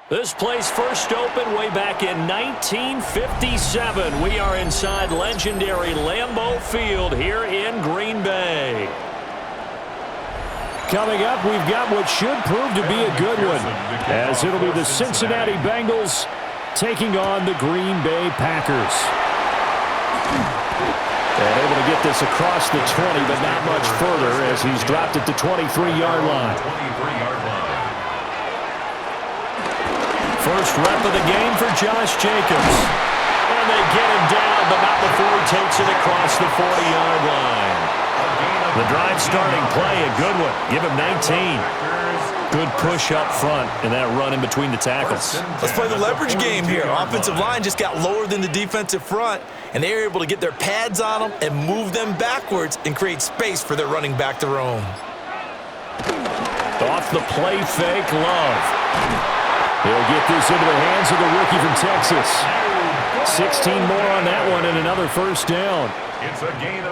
This place first opened way back in 1957. We are inside legendary Lambeau Field here in Green Bay. Coming up, we've got what should prove to be a good one, as it'll be the Cincinnati Bengals taking on the Green Bay Packers. And able to get this across the 20, but not much further as he's dropped at the 23-yard line. First rep of the game for Josh Jacobs. And they get him down, but not before he takes it across the 40-yard line. The drive starting play, a good one. Give him 19. Good push up front and that run in between the tackles. Let's play the leverage game here. Offensive line just got lower than the defensive front, and they were able to get their pads on them and move them backwards and create space for their running back to roam. Off the play fake, Love. He'll get this into the hands of the rookie from Texas. 16 more on that one and another first down.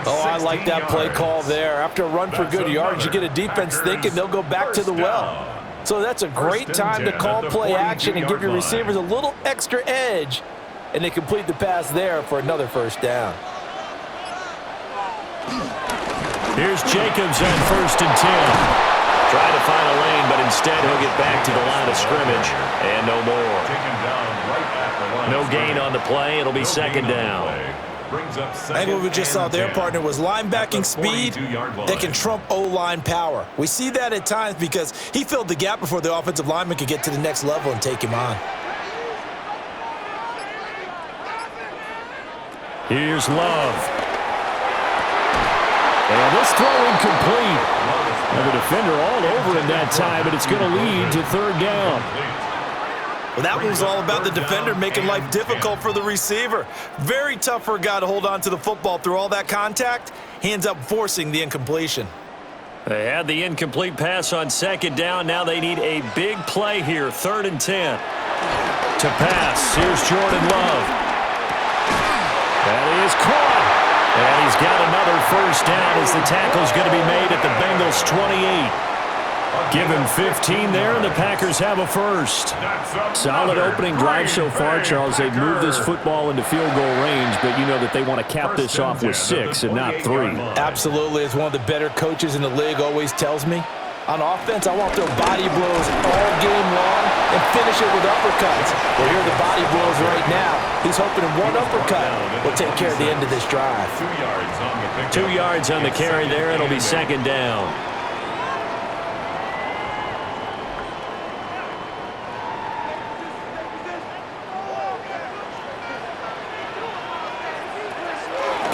Oh, I like that play call there. After a run for good yards, you get a defense thinking they'll go back to the well. So that's a great time to call play action and give your receivers a little extra edge, and they complete the pass there for another first down. Here's Jacobs on 1st and 10. Trying to find a lane, but instead he'll get back to the line of scrimmage, and no more. No gain on the play. It'll be 2nd down. I think what we just saw there, partner, was linebacking speed that can trump O-line power. We see that at times because he filled the gap before the offensive lineman could get to the next level and take him on. Here's Love. And this throw incomplete. And the defender all over him that time, but it's going to lead to 3rd down. Well, that one was all about the defender making life difficult for the receiver. Very tough for a guy to hold on to the football through all that contact. He ends up forcing the incompletion. They had the incomplete pass on 2nd down. Now they need a big play here, 3rd and 10. To pass, here's Jordan Love. That is caught. And he's got another first down as the tackle's going to be made at the Bengals' 28. Give him 15 there, and the Packers have a first. Solid opening drive so far, Charles. They've moved this football into field goal range, but you know that they want to cap this off with 6 and not 3. Absolutely. As one of the better coaches in the league always tells me, on offense, I want to throw body blows all game long and finish it with uppercuts. Well, here are the body blows right now. He's hoping one uppercut will take care of the end of this drive. 2 yards on the carry there. It'll be 2nd down.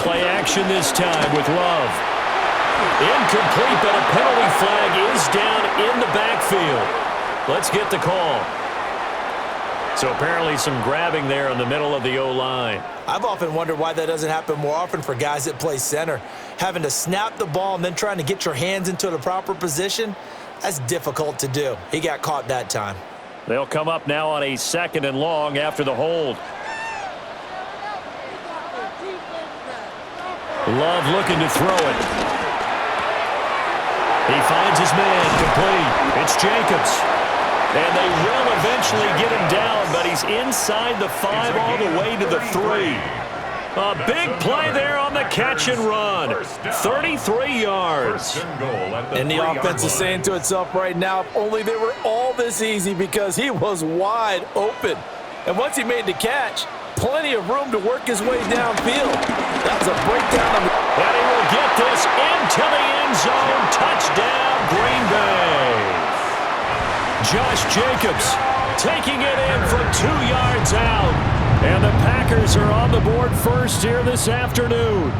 Play action this time with Love. Incomplete, but a penalty flag is down in the backfield. Let's get the call. So apparently some grabbing there in the middle of the O-line. I've often wondered why that doesn't happen more often for guys that play center. Having to snap the ball and then trying to get your hands into the proper position, that's difficult to do. He got caught that time. They'll come up now on a 2nd and long after the hold. Love looking to throw it. He finds his man complete. It's Jacobs. And they will eventually get him down, but he's inside the 5 all the way to the 3. A big play there on the catch and run. 33 yards. And the offense is saying to itself right now, if only they were all this easy, because he was wide open. And once he made the catch, plenty of room to work his way downfield. That was a breakdown. And he will get this into the end zone. Touchdown, Green Bay. Josh Jacobs taking it in from 2 yards out. And the Packers are on the board first here this afternoon.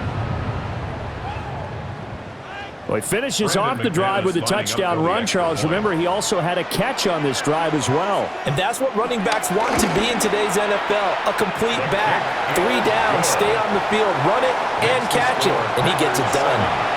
Well, he finishes off the drive with a touchdown run, Charles. Remember, he also had a catch on this drive as well. And that's what running backs want to be in today's NFL, a complete back. 3 down, stay on the field, run it, and catch it. And he gets it done.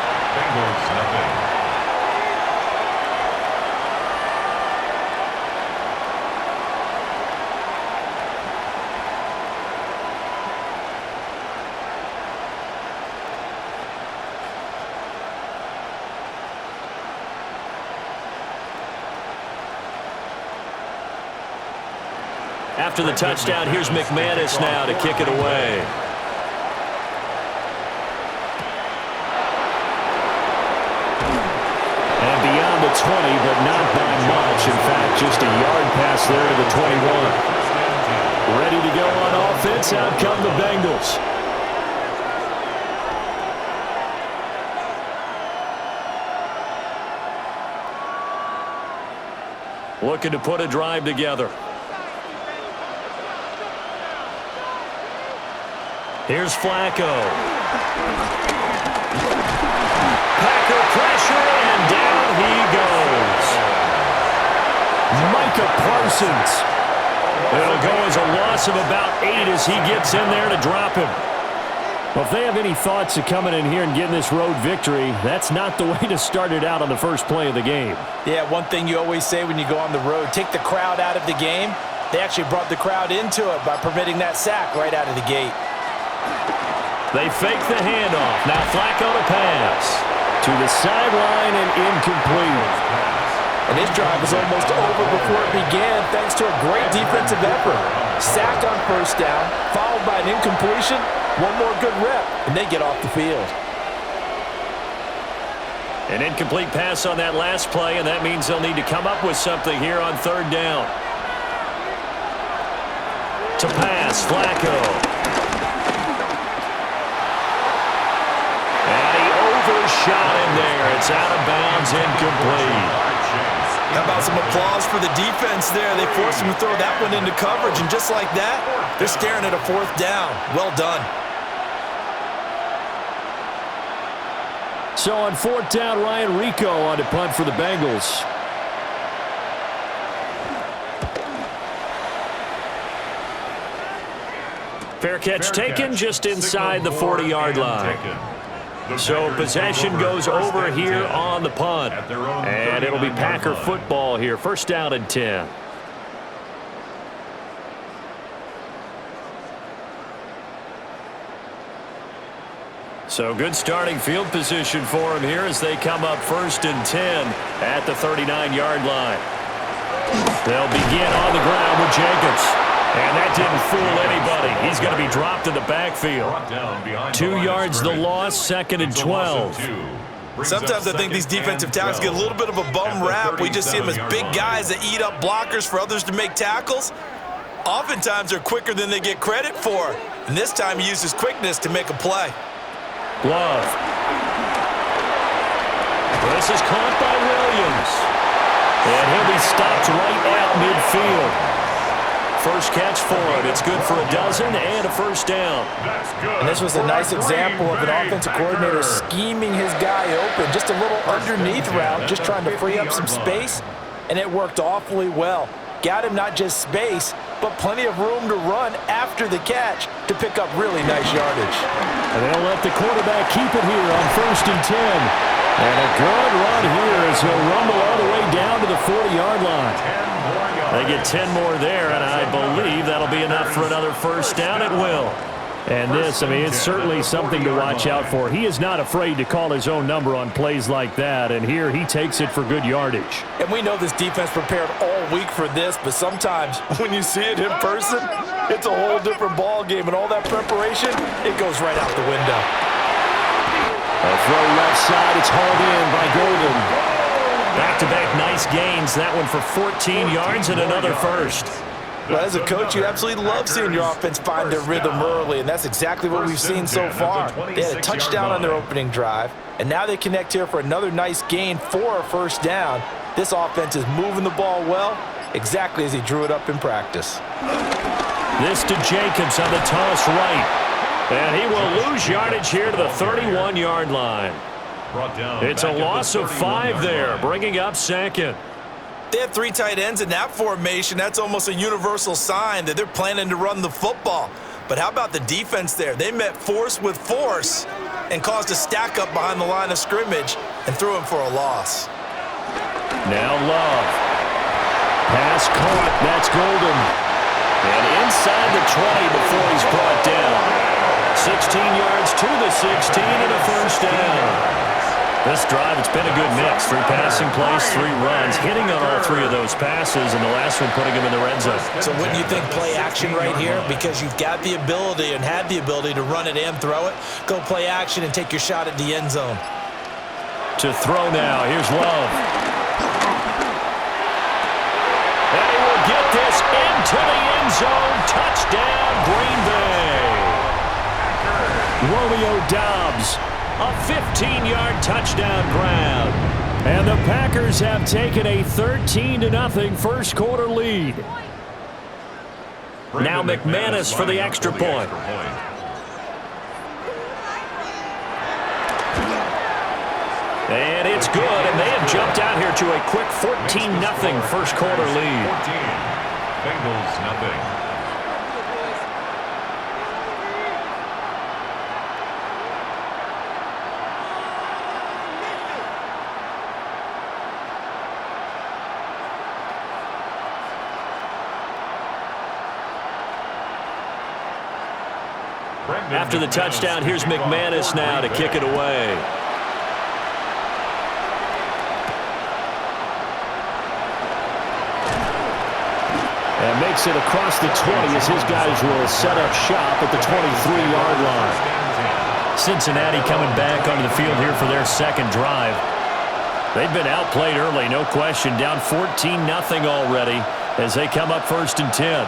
After the touchdown, here's McManus now to kick it away. And beyond the 20, but not by much. In fact, just a yard pass there to the 21. Ready to go on offense. Out come the Bengals. Looking to put a drive together. Here's Flacco. Packer pressure, and down he goes. Micah Parsons. It'll go as a loss of about 8 as he gets in there to drop him. Well, if they have any thoughts of coming in here and getting this road victory, that's not the way to start it out on the first play of the game. Yeah, one thing you always say when you go on the road, take the crowd out of the game. They actually brought the crowd into it by permitting that sack right out of the gate. They fake the handoff. Now Flacco to pass. To the sideline and incomplete. And his drive was almost over before it began thanks to a great defensive effort. Sack on first down, followed by an incompletion. One more good rep, and they get off the field. An incomplete pass on that last play, and that means they'll need to come up with something here on third down. To pass, Flacco. And he overshot him there. It's out of bounds, incomplete. How about some applause for the defense there? They forced him to throw that one into coverage, and just like that, they're staring at a fourth down. Well done. So on fourth down, Ryan Rico on to punt for the Bengals. Fair catch taken just inside the 40-yard line. So possession goes over here on the punt. And it'll be Packer football here. First down and 10. So good starting field position for him here as they come up first and 10 at the 39-yard line. They'll begin on the ground with Jacobs. And that didn't fool anybody. He's going to be dropped in the backfield. 2 yards the loss, second and 12. Sometimes I think these defensive tackles get a little bit of a bum rap. We just see them as big guys that eat up blockers for others to make tackles. Oftentimes they're quicker than they get credit for. And this time he uses quickness to make a play. Love. This is caught by Williams. And he'll be stopped right at midfield. First catch for him. It's good for a dozen and a first down. And this was a nice example of an offensive coordinator scheming his guy open. Just a little underneath route, just trying to free up some space. And it worked awfully well. Got him not just space, but plenty of room to run after the catch to pick up really nice yardage. And they'll let the quarterback keep it here on first and 10. And a good run here as he'll rumble all the way down to the 40-yard line. They get 10 more there, and I believe that'll be enough for another first down. It will. And this, I mean, it's certainly something to watch out for. He is not afraid to call his own number on plays like that, and here he takes it for good yardage. And we know this defense prepared all week for this, but sometimes when you see it in person, it's a whole different ball game, and all that preparation, it goes right out the window. A throw left side, it's hauled in by Golden. Back-to-back nice gains. That one for 14 yards and another first. Well, as a coach, you absolutely love seeing your offense find their rhythm early, and that's exactly what we've seen so far. They had a touchdown on their opening drive, and now they connect here for another nice gain for a first down. This offense is moving the ball well, exactly as he drew it up in practice. This to Jacobs on the toss right. And he will lose yardage here to the 31-yard line. It's a loss of 5 there, bringing up second. They have 3 tight ends in that formation. That's almost a universal sign that they're planning to run the football. But how about the defense there? They met force with force and caused a stack up behind the line of scrimmage and threw him for a loss. Now Love. Pass caught. That's Golden. And inside the 20 before he's brought down. 16 yards to the 16 and a first down. This drive, it's been a good mix. 3 passing plays, 3 runs, hitting on all 3 of those passes, and the last one putting him in the red zone. So wouldn't you think play action right here? Because you've got the ability and had the ability to run it and throw it. Go play action and take your shot at the end zone. To throw now. Here's Love. And he will get this into the end zone. Touchdown, Green Bay. Romeo Doubs. A 15-yard touchdown grab. And the Packers have taken a 13-0 first quarter lead. Now McManus for the extra point. And it's good, and they have jumped out here to a quick 14-0 first quarter lead. Bengals nothing. After the touchdown, here's McManus now to kick it away. And makes it across the 20 as his guys will set up shop at the 23-yard line. Cincinnati coming back onto the field here for their second drive. They've been outplayed early, no question. Down 14-0 already as they come up 1st and 10.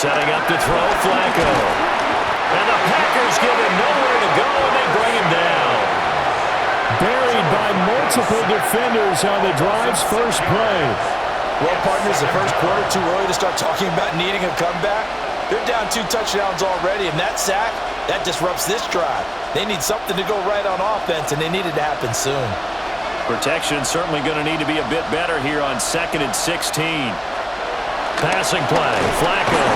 Setting up to throw, Flacco. And the Packers give him nowhere to go, and they bring him down. Buried by multiple defenders on the drive's first play. Well, partners, the first quarter too early to start talking about needing a comeback. They're down 2 touchdowns already, and that sack, that disrupts this drive. They need something to go right on offense, and they need it to happen soon. Protection certainly going to need to be a bit better here on 2nd and 16. Passing play, Flacco.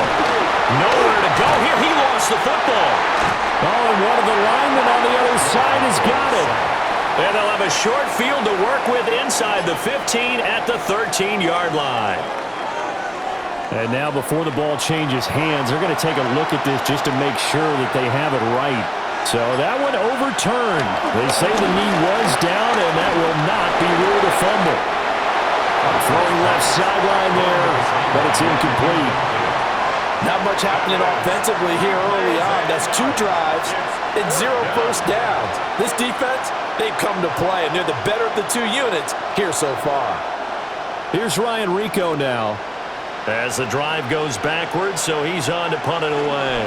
Nowhere to go here. He lost the football. Oh, and one of the linemen on the other side has got it. And they'll have a short field to work with inside the 15 at the 13-yard line. And now before the ball changes hands, they're going to take a look at this just to make sure that they have it right. So that one overturned. They say the knee was down, and that will not be ruled a fumble. Throwing left sideline there, but it's incomplete. Not much happening offensively here early on. That's 2 drives and 0 first downs. This defense, they've come to play, and they're the better of the 2 units here so far. Here's Ryan Rico now. As the drive goes backwards, so he's on to punt it away.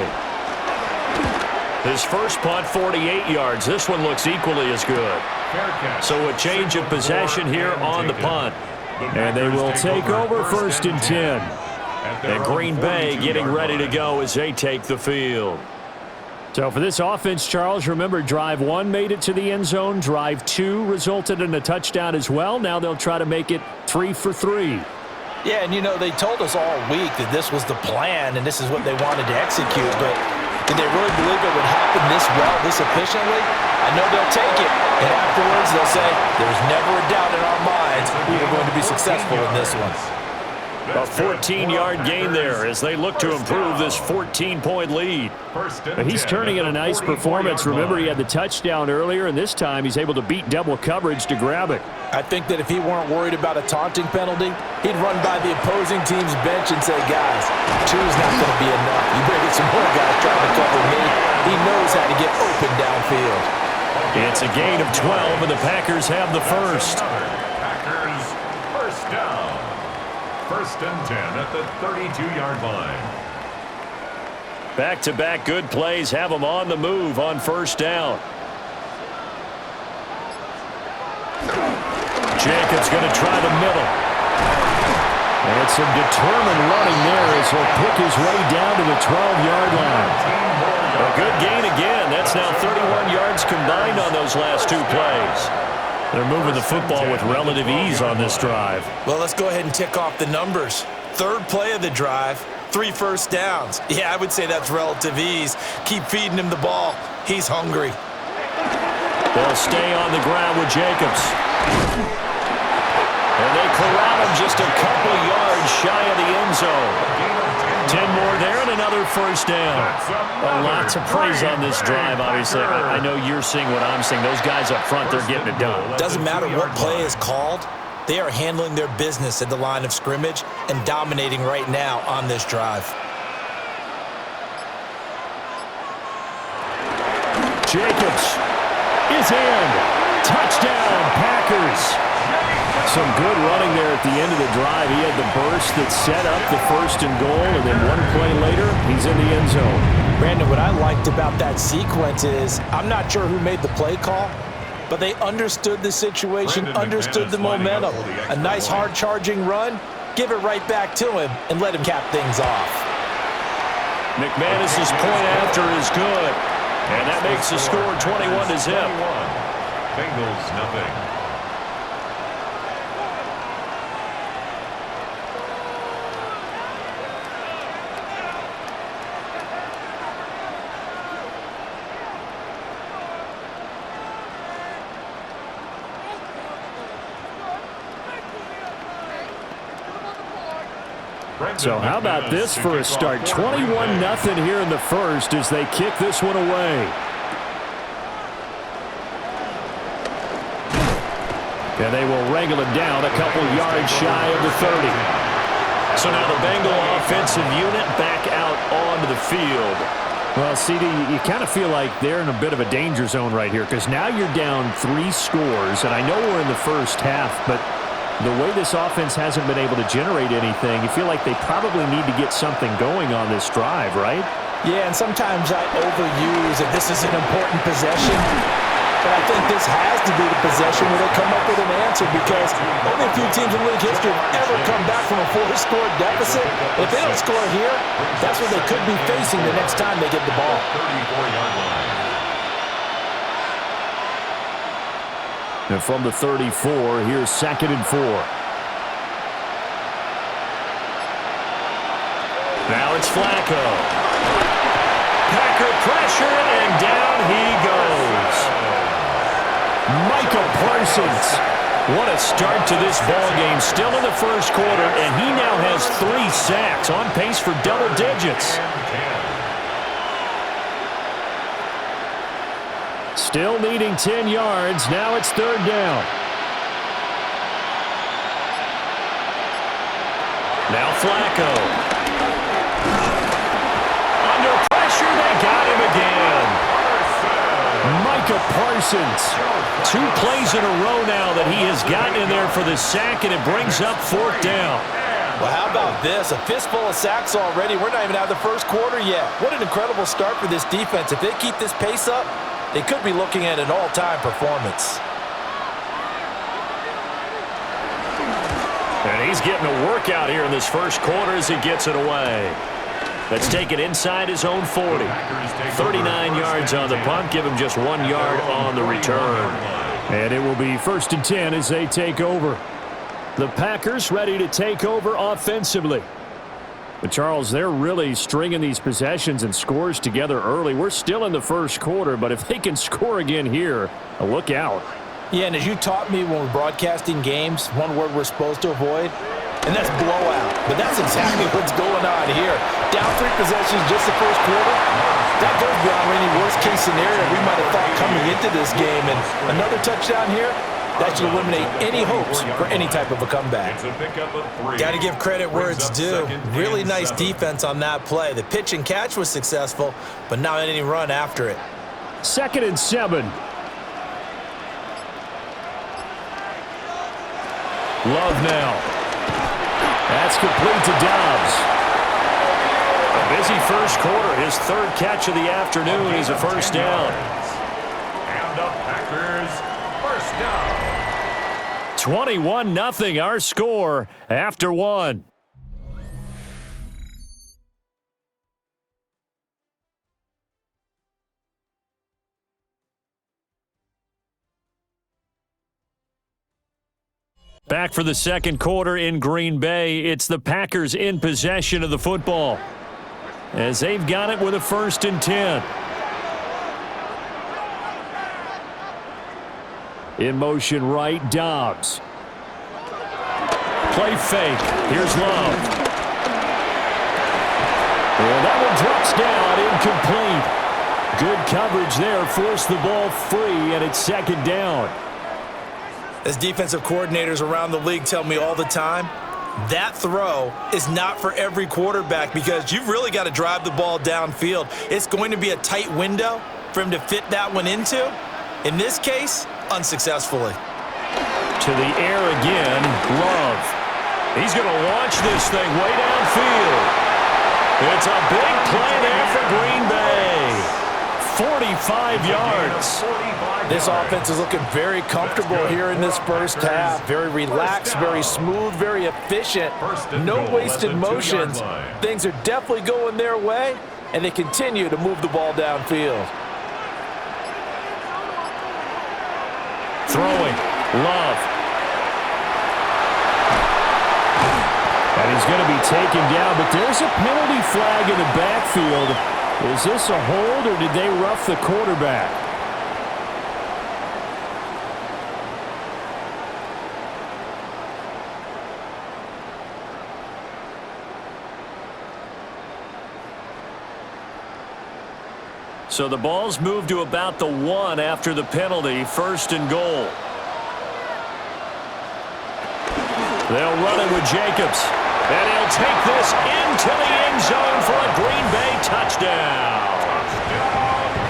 His first punt, 48 yards. This one looks equally as good. So a change of possession here on the punt. And they will take over 1st and 10. And Green Bay getting ready to go as they take the field. So for this offense, Charles, remember drive 1 made it to the end zone. Drive 2 resulted in a touchdown as well. Now they'll try to make it 3 for 3. Yeah, and you know, they told us all week that this was the plan and this is what they wanted to execute, but did they really believe it would happen this well, this efficiently? I know they'll take it, and afterwards they'll say, there's never a doubt in our minds we are going to be successful in this one. A 14-yard gain there as they look to improve this 14-point lead. He's turning in a nice performance. Remember, he had the touchdown earlier, and this time he's able to beat double coverage to grab it. I think that if he weren't worried about a taunting penalty, he'd run by the opposing team's bench and say, guys, 2 is not going to be enough. You bring in some more guys trying to cover me. He knows how to get open downfield. It's a gain of 12, and the Packers have the first. Packers first down. 1st and 10 at the 32-yard line. Back-to-back good plays have them on the move on 1st down. Jacobs going to try the middle. And some determined running there as he'll pick his way down to the 12-yard line. A good gain again. That's now 31 yards combined on those last 2 plays. They're moving the football with relative ease on this drive. Well, let's go ahead and tick off the numbers. 3rd play of the drive, 3 first downs. Yeah, I would say that's relative ease. Keep feeding him the ball. He's hungry. They'll stay on the ground with Jacobs. And they corral him just a couple yards shy of the end zone. 10 more there and another first down. Lots of praise on this drive, obviously. I know you're seeing what I'm seeing. Those guys up front, they're getting it done. Doesn't matter what play is called. They are handling their business at the line of scrimmage and dominating right now on this drive. Jacobs is in. Touchdown, Packers. Some good running there at the end of the drive. He had the burst that set up the first and goal, and then one play later, he's in the end zone. Brandon, what I liked about that sequence is I'm not sure who made the play call, but they understood the situation, understood the momentum. A nice hard-charging run, give it right back to him, and let him cap things off. McManus's point after is good, and that makes the score 21-0. Bengals nothing. So how about this for a start? 21-0 here in the first as they kick this one away. And they will wrangle it down a couple yards shy of the 30. So now the Bengal offensive unit back out onto the field. Well, CD, you kind of feel like they're in a bit of a danger zone right here because now you're down 3 scores, and I know we're in the first half, but the way this offense hasn't been able to generate anything, you feel like they probably need to get something going on this drive, right? Yeah, and sometimes I overuse that this is an important possession, but I think this has to be the possession where they come up with an answer because only a few teams in league history have ever come back from a 4-score deficit. If they don't score here, that's what they could be facing the next time they get the ball. 34-yard line. And from the 34, here's 2nd and 4. Now it's Flacco. Packer pressure, and down he goes. Micah Parsons. What a start to this ball game. Still in the first quarter, and he now has 3 sacks, on pace for double digits. Still needing 10 yards. Now it's 3rd down. Now Flacco. Under pressure, they got him again. Micah Parsons. 2 plays in a row now that he has gotten in there for the sack, and it brings up 4th down. Well, how about this? A fistful of sacks already. We're not even out of the first quarter yet. What an incredible start for this defense. If they keep this pace up, they could be looking at an all-time performance. And he's getting a workout here in this first quarter as he gets it away. Let's take it inside his own 40. 39 yards on the punt. Give him just 1 yard on the return. And it will be 1st and 10 as they take over. The Packers ready to take over offensively. But, Charles, they're really stringing these possessions and scores together early. We're still in the first quarter, but if they can score again here, look out. Yeah, and as you taught me when we're broadcasting games, one word we're supposed to avoid, and that's blowout. But that's exactly what's going on here. Down 3 possessions just the first quarter. That goes beyond any worst-case scenario we might have thought coming into this game. And another touchdown here, that should eliminate any hopes for any type of a comeback. Got to give credit where it's due. Really nice defense on that play. The pitch and catch was successful, but not any run after it. 2nd and 7. Love now. That's complete to Dobbs. A busy first quarter. His 3rd catch of the afternoon is a first down. And the Packers first down. 21-0 our score after 1. Back for the second quarter in Green Bay. It's the Packers in possession of the football as they've got it with a 1st and 10. In motion right, Dobbs. Play fake. Here's Love. And that one drops down, incomplete. Good coverage there, forced the ball free, and it's second down. As defensive coordinators around the league tell me all the time, that throw is not for every quarterback because you've really got to drive the ball downfield. It's going to be a tight window for him to fit that one into. In this case, unsuccessfully. To the air again, Love. He's going to launch this thing way downfield. It's a big play there for Green Bay. 45 yards. This offense is looking very comfortable here in this first half. Very relaxed, very smooth, very efficient. No wasted motions. Things are definitely going their way, and they continue to move the ball downfield. Throwing. Love. And he's going to be taken down, but there's a penalty flag in the backfield. Is this a hold, or did they rough the quarterback? So the ball's moved to about the 1 after the penalty, first and goal. They'll run it with Jacobs. And he'll take this into the end zone for a Green Bay touchdown.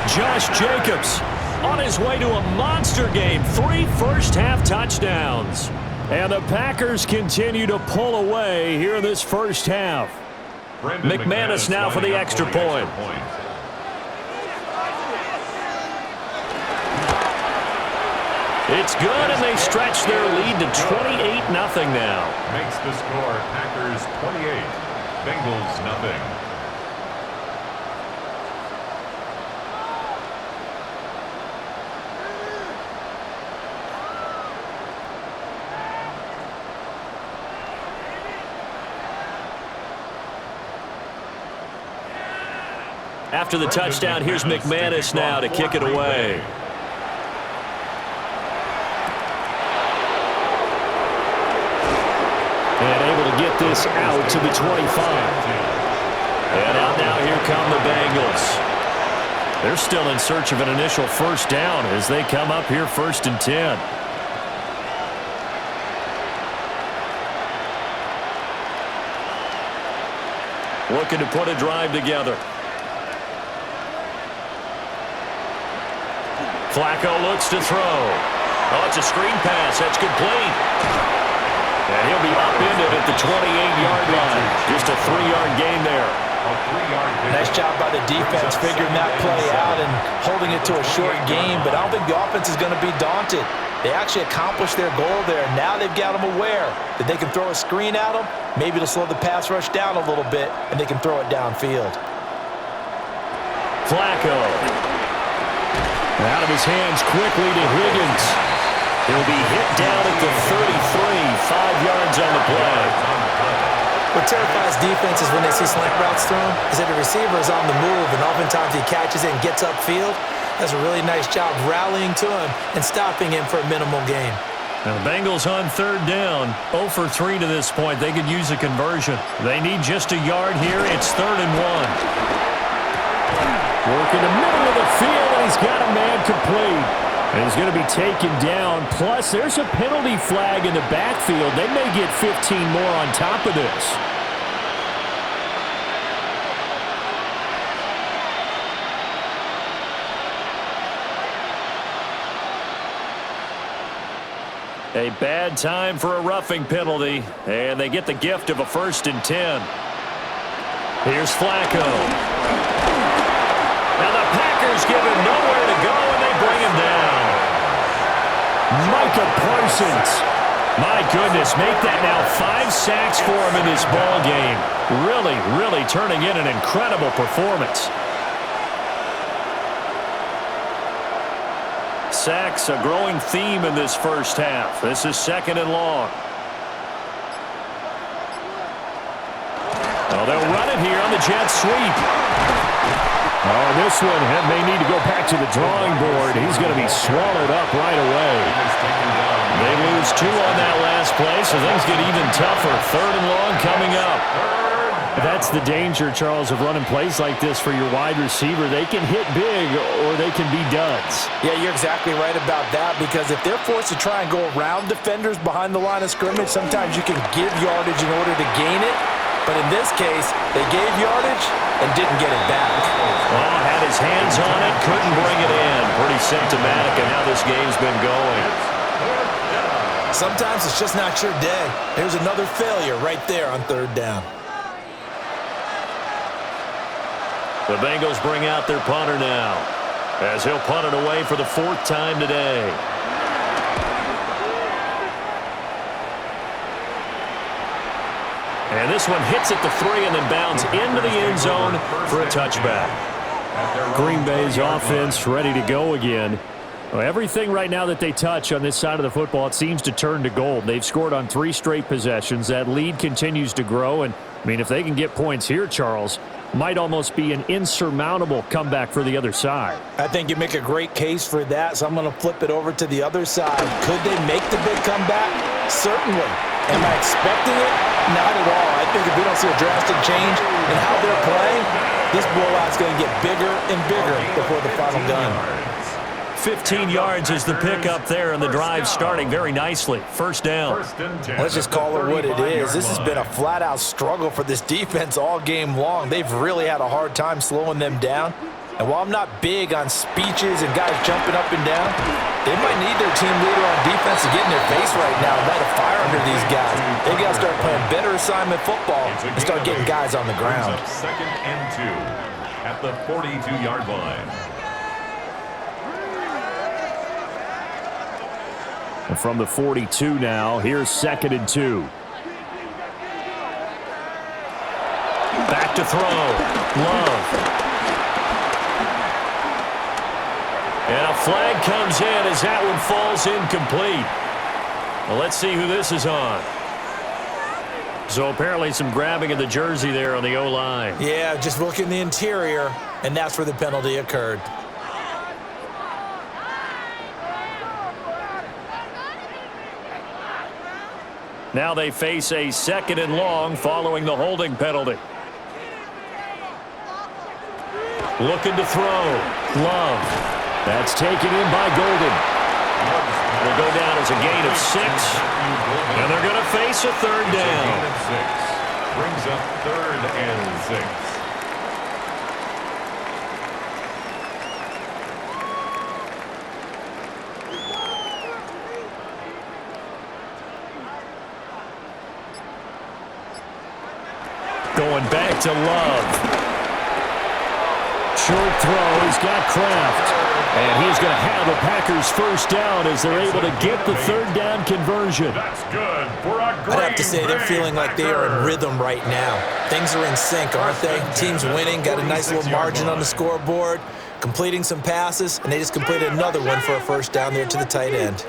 Josh Jacobs on his way to a monster game. 3 first-half touchdowns. And the Packers continue to pull away here in this first half. McManus now for the extra point. It's good, and they stretch their lead to 28-0 now. Makes the score Packers 28, Bengals nothing. After the touchdown, here's McManus now to kick it away. And able to get this out to the 25. And out now, here come the Bengals. They're still in search of an initial first down as they come up here first and 10. Looking to put a drive together. Flacco looks to throw. Oh, it's a screen pass. That's complete. And he'll be upended at the 28-yard line. Just a 3-yard gain there. Nice job by the defense figuring that play out and holding it to a short game, but I don't think the offense is going to be daunted. They actually accomplished their goal there. Now they've got them aware that they can throw a screen at them. Maybe it'll slow the pass rush down a little bit, and they can throw it downfield. Flacco. Out of his hands quickly to Higgins. He'll be hit down at the 33, 5 yards on the play. What terrifies defenses when they see slant routes thrown is that the receiver is on the move, and oftentimes he catches it and gets upfield. Does a really nice job rallying to him and stopping him for a minimal gain. Now the Bengals on third down, 0 for 3 to this point. They could use a conversion. They need just a yard here. It's 3rd and 1. Work in the middle of the field, and he's got a man complete. And he's going to be taken down. Plus, there's a penalty flag in the backfield. They may get 15 more on top of this. A bad time for a roughing penalty, and they get the gift of a 1st and 10. Here's Flacco. Now the Packers give him nowhere to go, and they bring him down. Micah Parsons. My goodness, make that now 5 sacks for him in this ball game. Really, really turning in an incredible performance. Sacks, a growing theme in this first half. This is 2nd and long. Oh, they'll run it here on the jet sweep. Oh, this one may need to go back to the drawing board. He's going to be swallowed up right away. They lose 2 on that last play, so things get even tougher. 3rd and long coming up. That's the danger, Charles, of running plays like this for your wide receiver. They can hit big or they can be duds. Yeah, you're exactly right about that, because if they're forced to try and go around defenders behind the line of scrimmage, sometimes you can give yardage in order to gain it. But in this case, they gave yardage and didn't get it back. Well, had his hands on it, couldn't bring it in. Pretty symptomatic of how this game's been going. Sometimes it's just not your day. Here's another failure right there on third down. The Bengals bring out their punter now, as he'll punt it away for the 4th time today. And this one hits at the 3 and then bounds into the end zone for a touchback. Green Bay's offense ready to go again. Well, everything right now that they touch on this side of the football, it seems to turn to gold. They've scored on 3 straight possessions. That lead continues to grow. And, I mean, if they can get points here, Charles, might almost be an insurmountable comeback for the other side. I think you make a great case for that, so I'm going to flip it over to the other side. Could they make the big comeback? Certainly. Am I expecting it? Not at all. I think if we don't see a drastic change in how they're playing, this blowout's going to get bigger and bigger before the final gun. 15 yards is the pickup there, and the drive starting very nicely. First down. Let's just call it what it is. This has been a flat-out struggle for this defense all game long. They've really had a hard time slowing them down. And while I'm not big on speeches and guys jumping up and down, they might need their team leader on defense to get in their face right now and light a fire under these guys. They got to start playing better assignment football and start getting guys on the ground. Second and 2 at the 42-yard line. And from the 42 now, here's 2nd and 2. Back to throw. Love. And a flag comes in as that one falls incomplete. Well, let's see who this is on. So apparently some grabbing of the jersey there on the O-line. Yeah, just look in the interior, and that's where the penalty occurred. Now they face a 2nd and long following the holding penalty. Looking to throw. Love. That's taken in by Golden. Will go down as a gain of 6. And they're going to face a 3rd down. Brings up 3rd and 6. Going back to Love. Short throw. He's got Kraft. And he's going to have the Packers first down as they're able to get the 3rd down conversion. That's good for a great I'd have to say they're feeling like they are in rhythm right now. Things are in sync, aren't they? Team's winning, got a nice little margin on the scoreboard, completing some passes, and they just completed another one for a first down there to the tight end.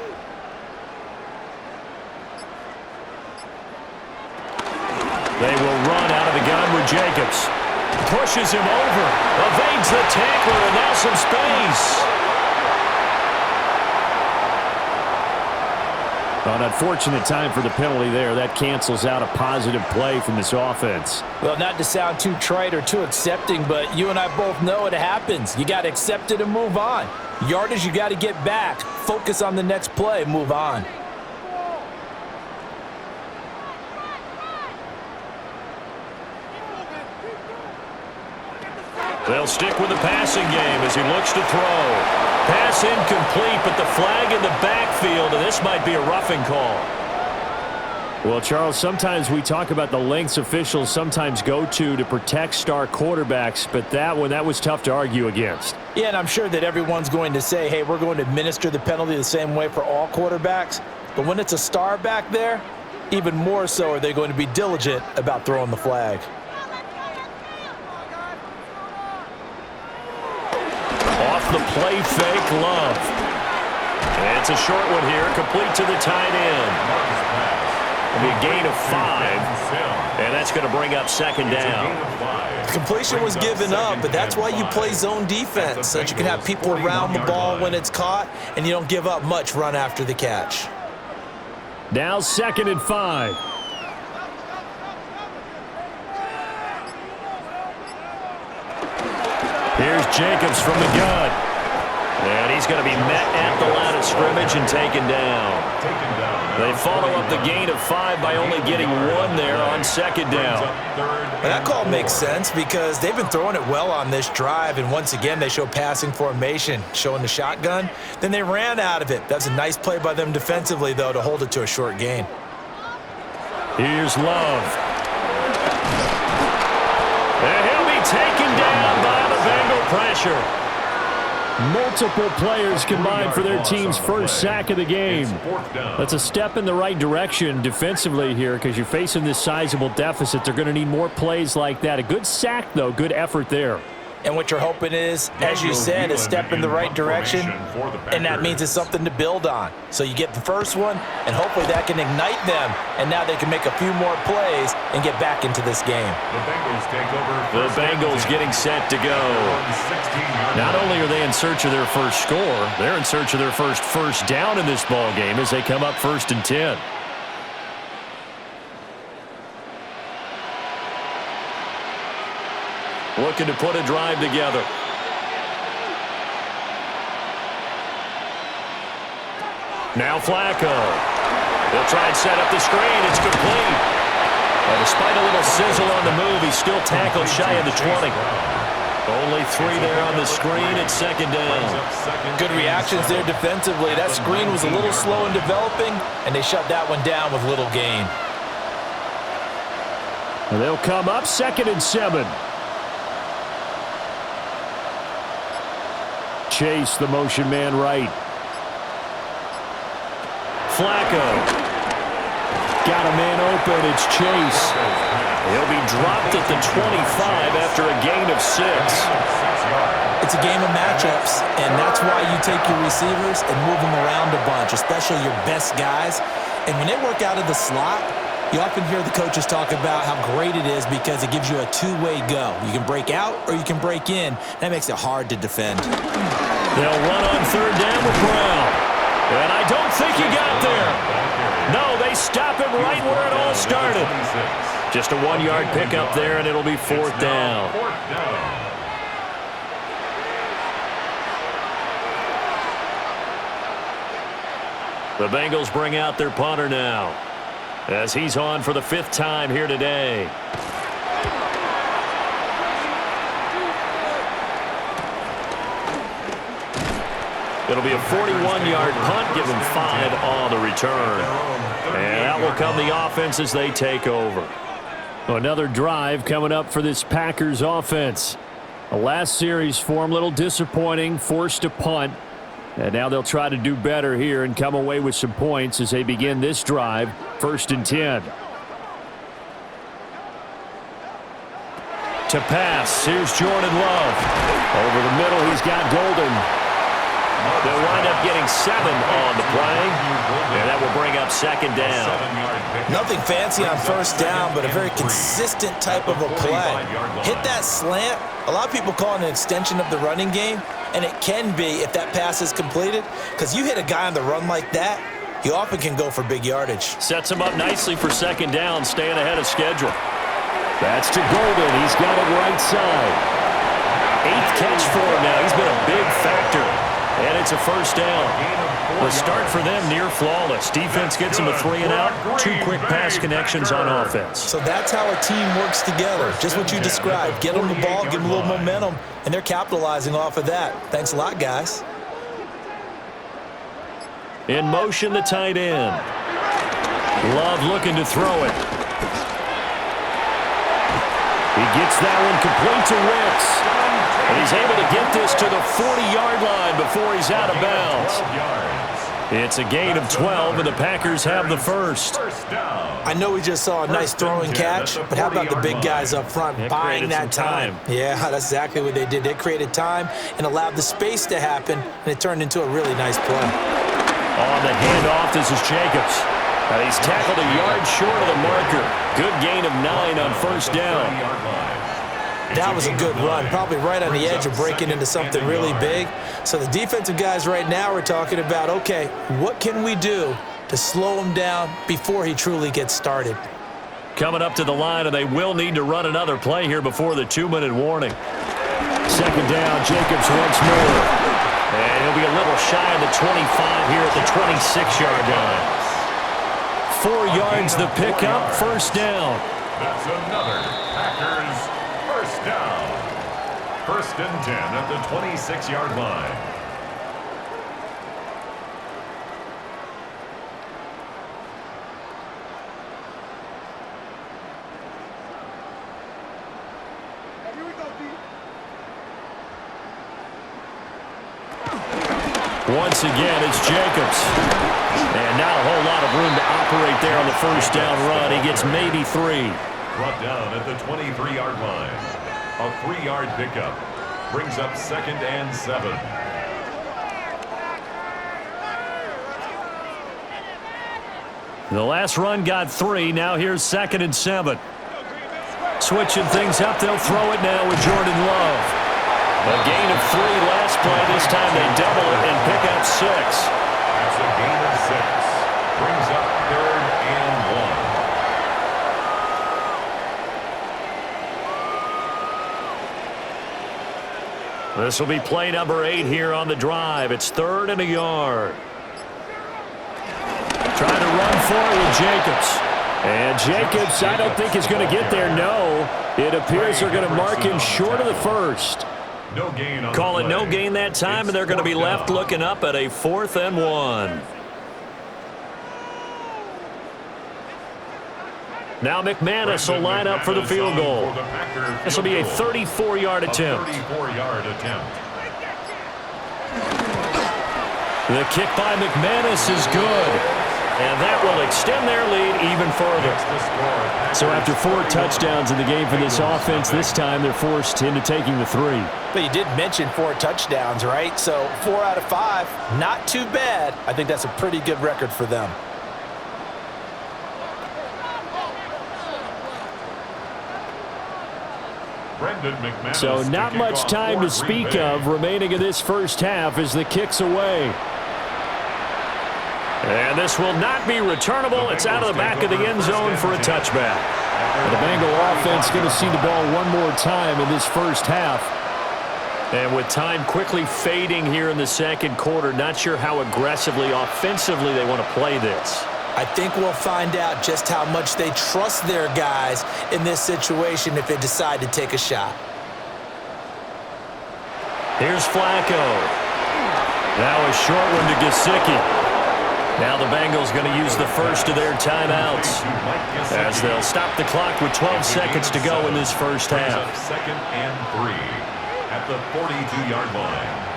They will run out of the gun with Jacobs. Pushes him over. Evades the tackler, and now some space. An unfortunate time for the penalty there. That cancels out a positive play from this offense. Well, not to sound too trite or too accepting, but you and I both know it happens. You got to accept it and move on. Yardage, you got to get back. Focus on the next play, move on. They'll stick with the passing game as he looks to throw. Pass incomplete, but the flag in the backfield, and this might be a roughing call. Well, Charles, sometimes we talk about the lengths officials sometimes go to protect star quarterbacks, but that was tough to argue against. Yeah, and I'm sure that everyone's going to say, hey, we're going to administer the penalty the same way for all quarterbacks. But when it's a star back there, even more so are they going to be diligent about throwing the flag. Off the play fake, Love. And it's a short one here, complete to the tight end. It'll be a gain of 5, and that's going to bring up 2nd down. Completion was given up, but that's why you play zone defense, so that you can have people around the ball when it's caught, and you don't give up much run after the catch. Now 2nd and 5. Here's Jacobs from the gun. And he's going to be met at the line of scrimmage and taken down. They follow up the gain of 5 by only getting 1 there on second down. And that call makes sense because they've been throwing it well on this drive, and once again they show passing formation, showing the shotgun. Then they ran out of it. That's a nice play by them defensively, though, to hold it to a short gain. Here's Love. And he'll be taken down by the Bengal pressure. Multiple players combined for their team's first sack of the game. That's a step in the right direction defensively here because you're facing this sizable deficit. They're going to need more plays like that. A good sack, though. Good effort there. And what you're hoping is, as you said, a step in the right direction, and that means it's something to build on. So you get the first one, and hopefully that can ignite them, and now they can make a few more plays and get back into this game. The Bengals take over. The Bengals getting set to go. Not only are they in search of their first score, they're in search of their first down in this ball game as they come up 1st and 10. Looking to put a drive together. Now Flacco. They'll try and set up the screen. It's complete. Despite a little sizzle on the move, he's still tackled shy of the 20. Only 3 there on the screen at second down. Good reactions there defensively. That screen was a little slow in developing, and they shut that one down with little gain. And they'll come up 2nd and 7. Chase, the motion man right. Flacco. Got a man open. It's Chase. He'll be dropped at the 25 after a gain of 6. It's a game of matchups, and that's why you take your receivers and move them around a bunch, especially your best guys. And when they work out of the slot, you often hear the coaches talk about how great it is because it gives you a two-way go. You can break out or you can break in. That makes it hard to defend. They'll run on 3rd down with Brown. And I don't think he got there. No, they stop him right where it all started. Just a 1-yard pickup there, and it'll be 4th down. The Bengals bring out their punter now, as he's on for the 5th time here today. It'll be a 41-yard punt, give them 5 on the return. And out will come the offense as they take over. Another drive coming up for this Packers offense. The last series for them, a little disappointing, forced to punt. And now they'll try to do better here and come away with some points as they begin this drive, 1st and 10. To pass, here's Jordan Love. Over the middle, he's got Golden. They'll wind up getting 7 on the play, and that will bring up 2nd down. Nothing fancy on 1st down, but a very consistent type of a play. Hit that slant. A lot of people call it an extension of the running game, and it can be if that pass is completed, because you hit a guy on the run like that, you often can go for big yardage. Sets him up nicely for 2nd down, staying ahead of schedule. That's to Golden. He's got it right side. 8th catch for him now. He's been a big factor. And it's a 1st down. The start for them near flawless. Defense gets them a 3 and out. 2 quick pass connections on offense. So that's how a team works together. Just what you described. Get them the ball, give them a little momentum, and they're capitalizing off of that. Thanks a lot, guys. In motion, the tight end. Love looking to throw it. He gets that one complete to Wicks. And he's able to get this to the 40-yard line before he's out of bounds. It's a gain of 12, and the Packers have the first. I know we just saw a nice throwing catch, but how about the big guys up front buying that time? Yeah, that's exactly what they did. They created time and allowed the space to happen, and it turned into a really nice play. On the handoff, this is Jacobs. He's tackled a yard short of the marker. Good gain of 9 on 1st down. That was a good run, probably right on the edge of breaking into something really big. So the defensive guys right now are talking about, okay, what can we do to slow him down before he truly gets started? Coming up to the line, and they will need to run another play here before the 2-minute warning. Second down, Jacobs once more. And he'll be a little shy of the 25 here at the 26-yard line. 4 yards the pickup, first down. That's another Packers first down. First and 10 at the 26-yard line. Once again, it's Jacobs. And not a whole lot of room to operate there on the first down run. He gets maybe 3. Brought down at the 23-yard line. A 3-yard pickup. Brings up second and 7. The last run got 3. Now here's second and 7. Switching things up, they'll throw it now with Jordan Love. A gain of 3 last play. This time they double it and pick up 6. That's a gain of 6. Brings up third and 1. This will be play number 8 here on the drive. It's 3rd and a yard. Trying to run for it with Jacobs. And Jacobs, I don't think is going to get there. No, it appears they're going to mark him short of the first. No gain on Call it no gain that time, and they're going to be left looking up at a 4th and 1. Now McManus will line up for the field goal. This will be a 34-yard attempt. The kick by McManus is good. And that will extend their lead even further. So after 4 touchdowns in the game for this offense, this time they're forced into taking the 3. But you did mention 4 touchdowns, right? So 4 out of 5, not too bad. I think that's a pretty good record for them. So not much time to speak of remaining in this first half as the kick's away. And this will not be returnable. It's out of the back of the end zone for a touchback. And the Bengal offense going to see the ball one more time in this first half. And with time quickly fading here in the second quarter, not sure how aggressively, offensively they want to play this. I think we'll find out just how much they trust their guys in this situation if they decide to take a shot. Here's Flacco. Now a short one to Gesicki. Now the Bengals going to use the first of their timeouts as they'll stop the clock with 12 seconds to go in this first half. Second and 3 at the 42-yard line.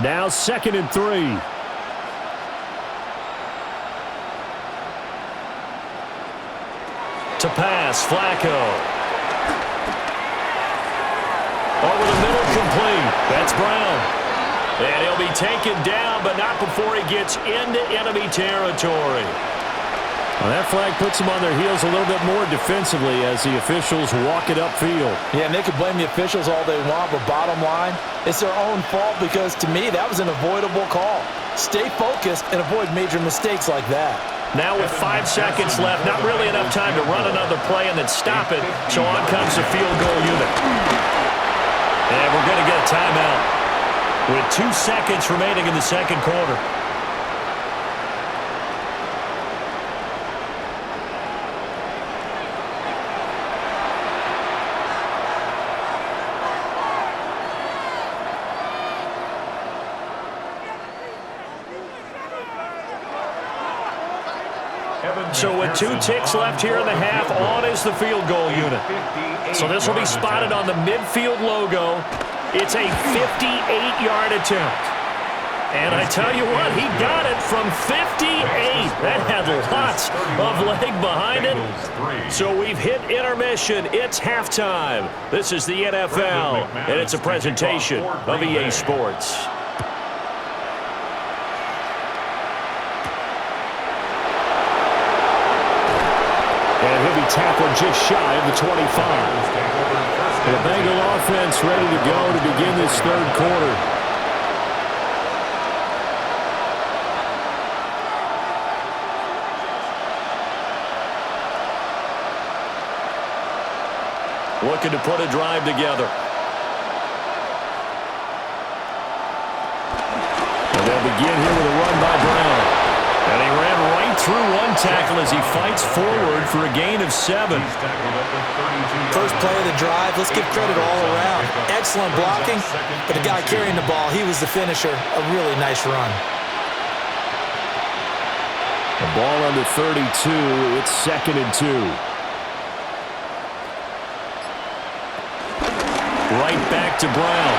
Now 2nd and 3. To pass, Flacco. Over the middle, complete. That's Brown. And he'll be taken down, but not before he gets into enemy territory. Well, that flag puts them on their heels a little bit more defensively as the officials walk it upfield. Yeah, and they can blame the officials all they want, but bottom line, it's their own fault because, to me, that was an avoidable call. Stay focused and avoid major mistakes like that. Now with 5 seconds left, not really enough time to run another play and then stop it, so on comes the field goal unit. And we're going to get a timeout with 2 seconds remaining in the second quarter. So with 2 ticks left here in the half, on is the field goal unit. So this will be spotted on the midfield logo. It's a 58-yard attempt. And I tell you what, he got it from 58. That had lots of leg behind it. So we've hit intermission. It's halftime. This is the NFL, and it's a presentation of EA Sports. And he'll be tackled just shy of the 25. The Bengal offense ready to go to begin this third quarter. looking to put a drive together. And they'll begin here with a run by Brown. And he ran right through one tackle as he fights forward for a gain of 7. First play of the drive, let's give credit all around. Excellent blocking, but the guy carrying the ball, he was the finisher. A really nice run. The ball under 32, it's 2nd and 2. Right back to Brown.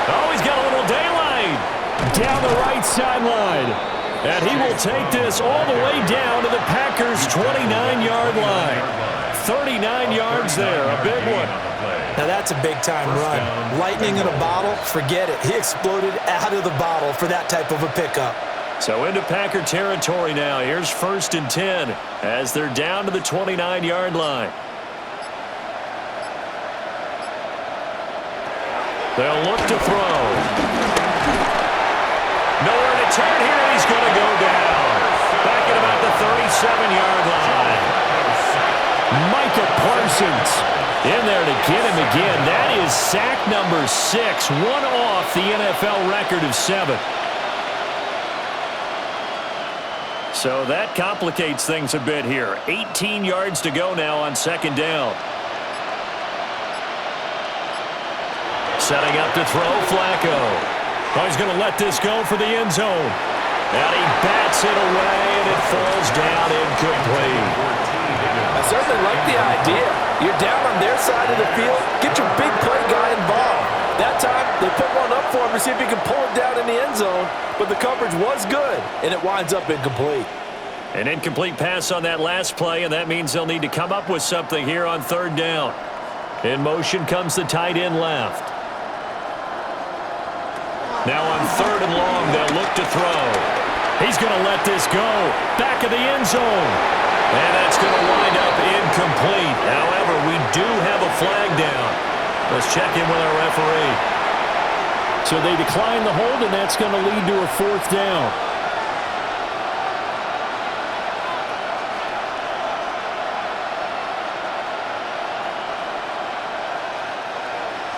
Oh, he's got a little daylight. Down the right sideline. And he will take this all the way down to the Packers' 29-yard line. 39 yards there, a big one. Now that's a big-time run. Lightning in a bottle, forget it. He exploded out of the bottle for that type of a pickup. So into Packer territory now. Here's 1st and 10 as they're down to the 29-yard line. They'll look to throw. Nowhere to turn here, and he's going to go down. Back at about the 37-yard line. Micah Parsons in there to get him again. That is sack number 6, one off the NFL record of 7. So that complicates things a bit here. 18 yards to go now on 2nd down. Setting up to throw, Flacco. Oh, he's going to let this go for the end zone. And he bats it away, and it falls down incomplete. I certainly like the idea. You're down on their side of the field. Get your big play guy involved. That time, they put one up for him to see if he can pull it down in the end zone. But the coverage was good, and it winds up incomplete. An incomplete pass on that last play, and that means they'll need to come up with something here on 3rd down. In motion comes the tight end left. Now on 3rd and long, they'll look to throw. He's going to let this go. Back of the end zone. And that's going to wind up incomplete. However, we do have a flag down. Let's check in with our referee. So they decline the hold, and that's going to lead to a 4th down.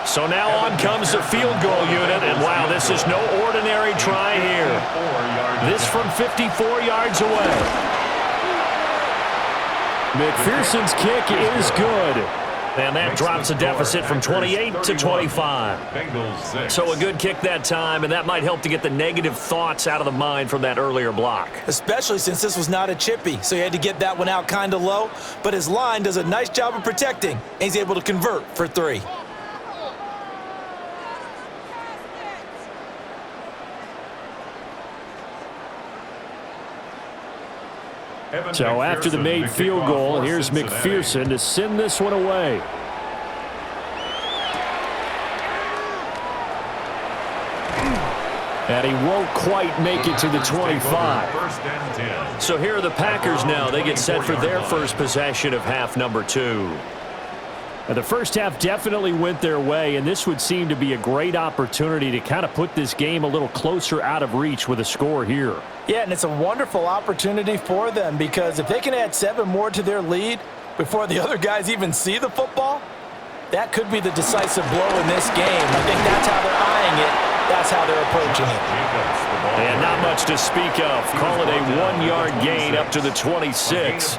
So now on comes the field goal unit, and wow, this is no ordinary try here. This from 54 yards away. McPherson's kick is good. And that drops a deficit from 28 to 25. So a good kick that time, and that might help to get the negative thoughts out of the mind from that earlier block. Especially since this was not a chippy, so he had to get that one out kind of low. But his line does a nice job of protecting, and he's able to convert for 3. So after the made field goal, here's McPherson to send this one away. And he won't quite make it to the 25. So here are the Packers now. They get set for their first possession of half number 2. Now, the first half definitely went their way, and this would seem to be a great opportunity to kind of put this game a little closer out of reach with a score here. Yeah, and it's a wonderful opportunity for them because if they can add 7 more to their lead before the other guys even see the football, that could be the decisive blow in this game. I think that's how they're eyeing it. That's how they're approaching it. And not much to speak of. Call it a 1-yard gain up to the 26.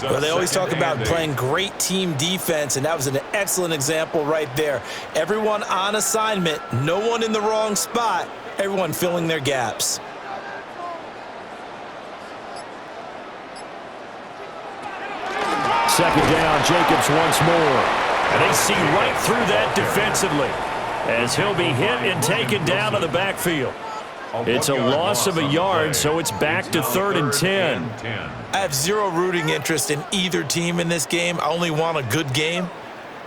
Well, they always talk about playing great team defense, and that was an excellent example right there. Everyone on assignment, no one in the wrong spot, everyone filling their gaps. Second down, Jacobs once more. And they see right through that defensively as he'll be hit and taken down to the backfield. It's a loss of a yard, so it's back to 3rd and 10. I have zero rooting interest in either team in this game. I only want a good game.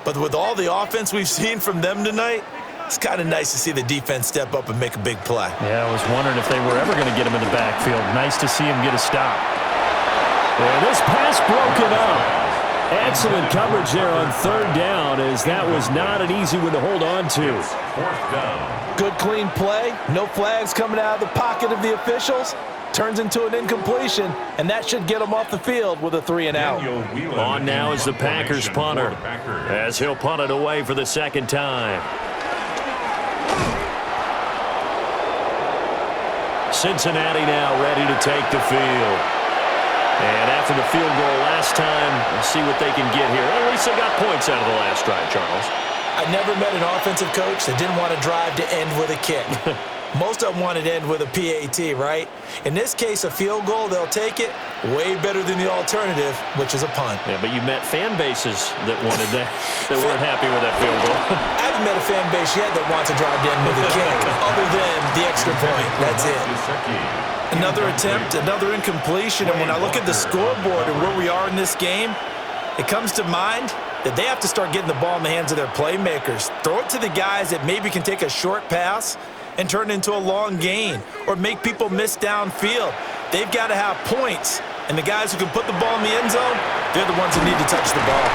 But with all the offense we've seen from them tonight, it's kind of nice to see the defense step up and make a big play. Yeah, I was wondering if they were ever going to get him in the backfield. Nice to see him get a stop. And this pass broken up. Excellent coverage there on 3rd down, as that was not an easy one to hold on to. 4th down. Good clean play. No flags coming out of the pocket of the officials. turns into an incompletion, and that should get him off the field with a 3-and-out. On now is the Packers punter, as he'll punt it away for the second time. Cincinnati now ready to take the field. And after the field goal last time, we'll see what they can get here. At least they got points out of the last drive, Charles. I never met an offensive coach that didn't want to drive to end with a kick. Most of them wanted to end with a PAT, right? In this case, a field goal, they'll take it. Way better than the alternative, which is a punt. Yeah, but you met fan bases that wanted that, that weren't happy with that field goal. I haven't met a fan base yet that wants to drive to end with a kick, other than the extra point. That's it. Another attempt, another incompletion, and when I look at the scoreboard and where we are in this game, it comes to mind that they have to start getting the ball in the hands of their playmakers. Throw it to the guys that maybe can take a short pass and turn it into a long gain or make people miss downfield. They've got to have points, and the guys who can put the ball in the end zone, they're the ones who need to touch the ball.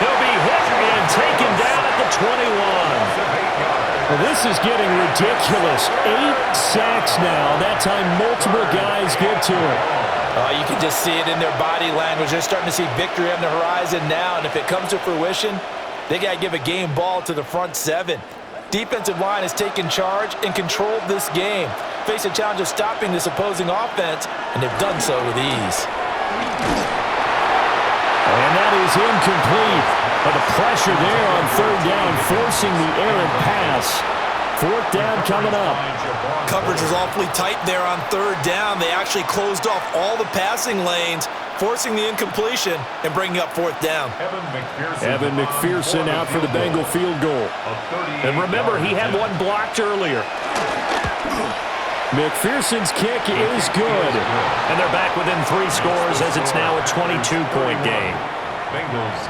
He'll be hit and taken down at the 21. Well, this is getting ridiculous. 8 sacks now. That time multiple guys get to it. You can just see it in their body language. They're starting to see victory on the horizon now, and if it comes to fruition, they got to give a game ball to the front 7. Defensive line has taken charge and controlled this game. Face a challenge of stopping this opposing offense, and they've done so with ease. And that is incomplete. But the pressure there on third down, forcing the errant pass. Fourth down coming up. Coverage was awfully tight there on third down. They actually closed off all the passing lanes, forcing the incompletion and bringing up fourth down. Evan McPherson out for the Bengal field goal. And remember, he had one blocked earlier. McPherson's kick is good. And they're back within 3 scores as it's now a 22-point game.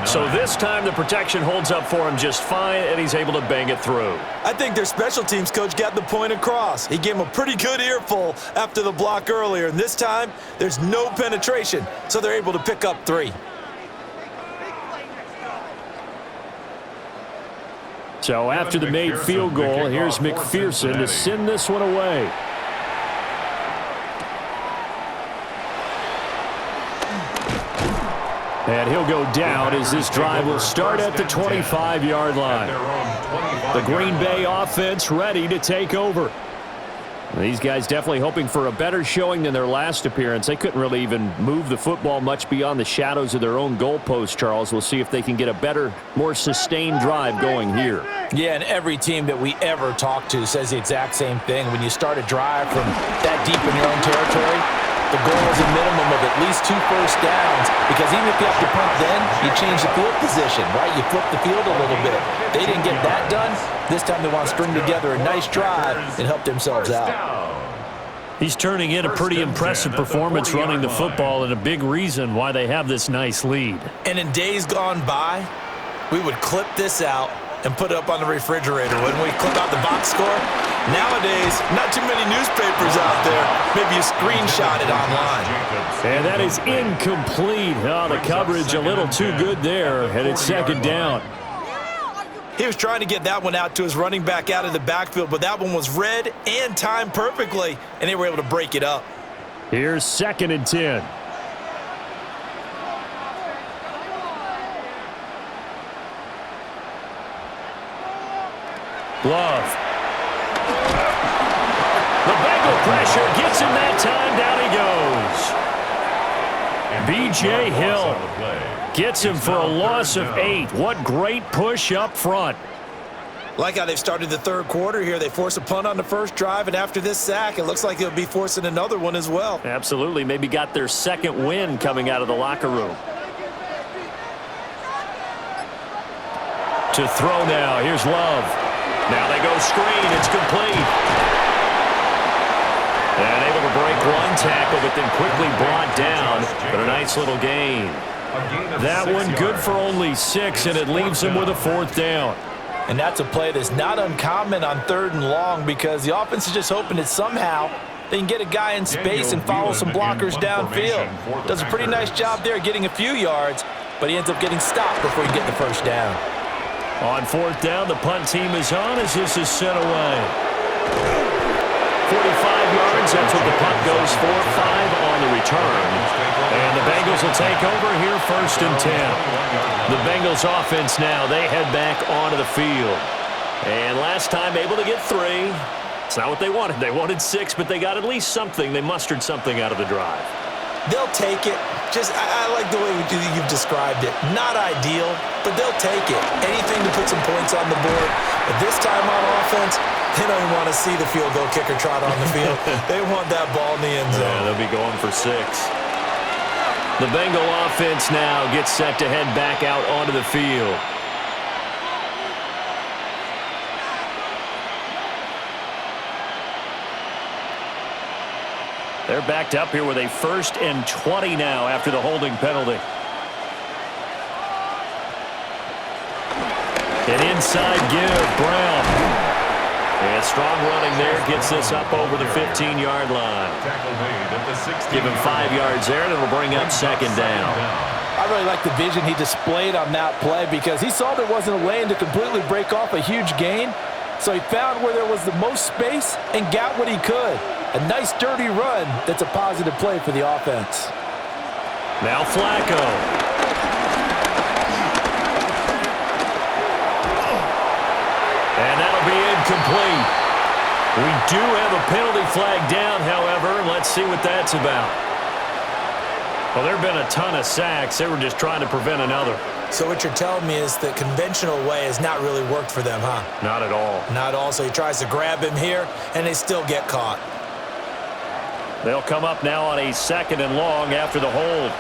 So this time the protection holds up for him just fine, and he's able to bang it through. I think their special teams coach got the point across. He gave him a pretty good earful after the block earlier, and this time there's no penetration, so they're able to pick up 3. So after the made field goal, here's McPherson to send this one away. And he'll go down as this drive will start at the 25-yard line. The Green Bay offense ready to take over. These guys definitely hoping for a better showing than their last appearance. They couldn't really even move the football much beyond the shadows of their own goalpost, Charles. We'll see if they can get a better, more sustained drive going here. Yeah, and every team that we ever talk to says the exact same thing. When you start a drive from that deep in your own territory, the goal is a minimum of at least 2 first downs, because even if you have to punt then, you change the field position, right? You flip the field a little bit. They didn't get that done. This time they want to string together a nice drive and help themselves out. He's turning in a pretty impressive performance running the football, and a big reason why they have this nice lead. And in days gone by, we would clip this out and put it up on the refrigerator. When we clip out the box score, nowadays, not too many newspapers out there. Maybe you screenshot it online. And that is incomplete. Oh, the coverage a little too good there, and it's second down. He was trying to get that one out to his running back out of the backfield, but that one was read and timed perfectly, and they were able to break it up. Here's 2nd and 10. Love. The Bengal pressure gets him that time. Down he goes. B.J. Hill gets him for a loss of 8. What great push up front. Like how they've started the third quarter here. They force a punt on the first drive, and after this sack, it looks like they'll be forcing another one as well. Absolutely. Maybe got their second win coming out of the locker room. To throw now. Here's Love. Now they go screen. It's complete. And able to break one tackle, but then quickly brought down. But a nice little gain. That one good for only 6, and it leaves them with a 4th down. And that's a play that's not uncommon on 3rd and long, because the offense is just hoping that somehow they can get a guy in space and follow some blockers downfield. Does a pretty nice job there getting a few yards, but he ends up getting stopped before he gets the first down. On 4th down, the punt team is on as this is sent away. yards. That's what the punt goes for. 5 on the return. And the Bengals will take over here, 1st and 10. The Bengals offense now, they head back onto the field. And last time able to get 3. It's not what they wanted. They wanted 6, but they got at least something. They mustered something out of the drive. They'll take it. I like the way you've described it. Not ideal, but they'll take it. Anything to put some points on the board. But this time on offense, they don't even want to see the field goal kicker trot on the field. They want that ball in the end zone. Yeah, they'll be going for 6. The Bengal offense now gets set to head back out onto the field. They're backed up here with a 1st and 20 now after the holding penalty. An inside give, Brown. And strong running there gets this up over the 15-yard line. Give him 5 yards there, and it'll bring up 2nd down. I really like the vision he displayed on that play because he saw there wasn't a lane to completely break off a huge gain. So he found where there was the most space and got what he could. A nice, dirty run that's a positive play for the offense. Now Flacco. And that'll be incomplete. We do have a penalty flag down, however. Let's see what that's about. Well, there have been a ton of sacks. They were just trying to prevent another. So what you're telling me is the conventional way has not really worked for them, huh? Not at all. Not at all. So he tries to grab him here, and they still get caught. They'll come up now on a 2nd and long after the hold.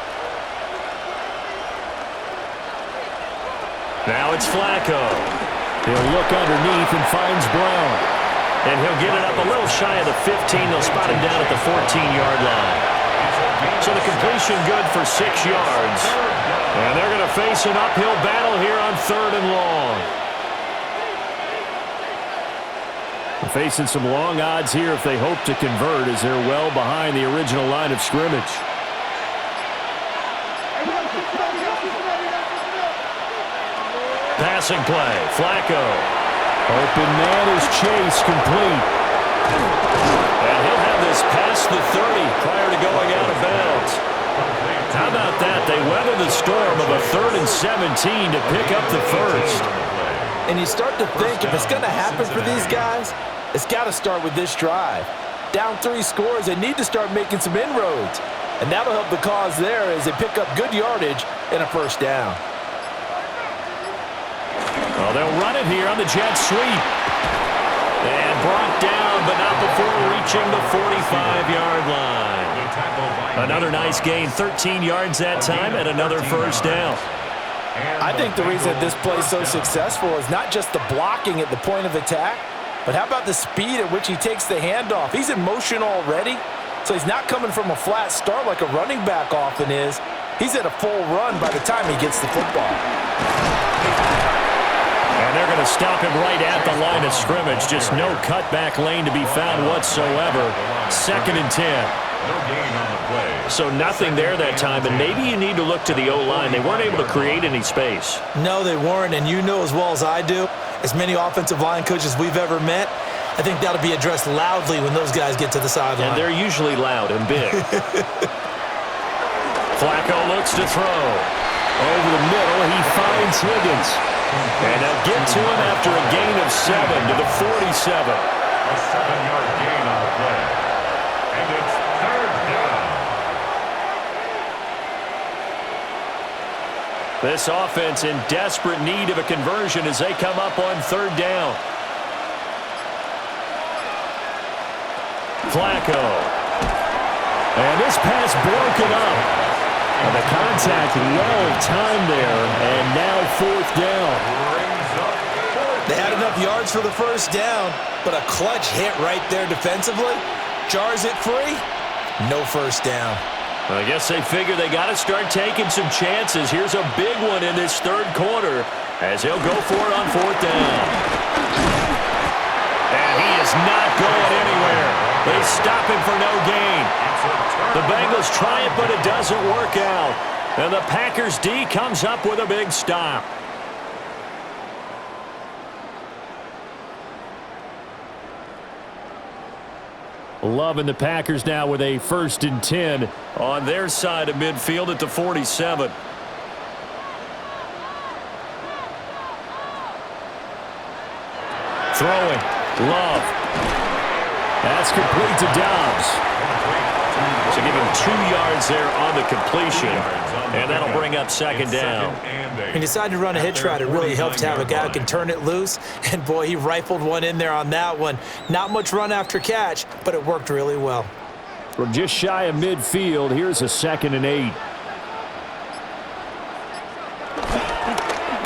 Now it's Flacco. He'll look underneath and finds Brown. And he'll get it up a little shy of the 15. They'll spot him down at the 14-yard line. So the completion good for 6 yards. And they're going to face an uphill battle here on 3rd and long. Facing some long odds here if they hope to convert as they're well behind the original line of scrimmage. Passing play, Flacco. Open man is Chase, complete. And he'll have this past the 30 prior to going out of bounds. How about that? They weather the storm of a 3rd and 17 to pick up the 1st. And you start to think if it's going to happen for these guys, it's got to start with this drive. Down 3 scores, they need to start making some inroads. And that'll help the cause there as they pick up good yardage and a 1st down. Well, they'll run it here on the jet sweep. And brought down, but not before reaching the 45-yard line. Another nice gain, 13 yards that time, and another 1st down. I think the reason this play is so successful is not just the blocking at the point of attack, but how about the speed at which he takes the handoff? He's in motion already, so he's not coming from a flat start like a running back often is. He's at a full run by the time he gets the football. And they're going to stop him right at the line of scrimmage. Just no cutback lane to be found whatsoever. 2nd and 10. No gain on the play. So nothing there that time, and maybe you need to look to the O-line. They weren't able to create any space. No, they weren't, and you know as well as I do, as many offensive line coaches we've ever met, I think that'll be addressed loudly when those guys get to the sideline. And they're usually loud and big. Flacco looks to throw. Over the middle, he finds Higgins. And they'll get to him after a gain of 7 to the 47. A 7-yard gain on the play. And it's 3rd down. This offense in desperate need of a conversion as they come up on 3rd down. Flacco. And this pass broken up. And the contact well-timed there, and now 4th down. They had enough yards for the 1st down, but a clutch hit right there defensively. Jars it free, no 1st down. I guess they figure they got to start taking some chances. Here's a big one in this 3rd quarter as he'll go for it on 4th down. And he is not going anywhere. They stop him for no gain. The Bengals try it, but it doesn't work out. And the Packers D comes up with a big stop. Love and the Packers now with a 1st and 10. On their side of midfield at the 47. Throwing. Love. That's complete to Dobbs. So give him 2 yards there on the completion. And that'll bring up 2nd down. He decided to run a hitch route. It really helped to have a guy who can turn it loose. And, boy, he rifled one in there on that one. Not much run after catch, but it worked really well. From just shy of midfield, here's a 2nd and 8.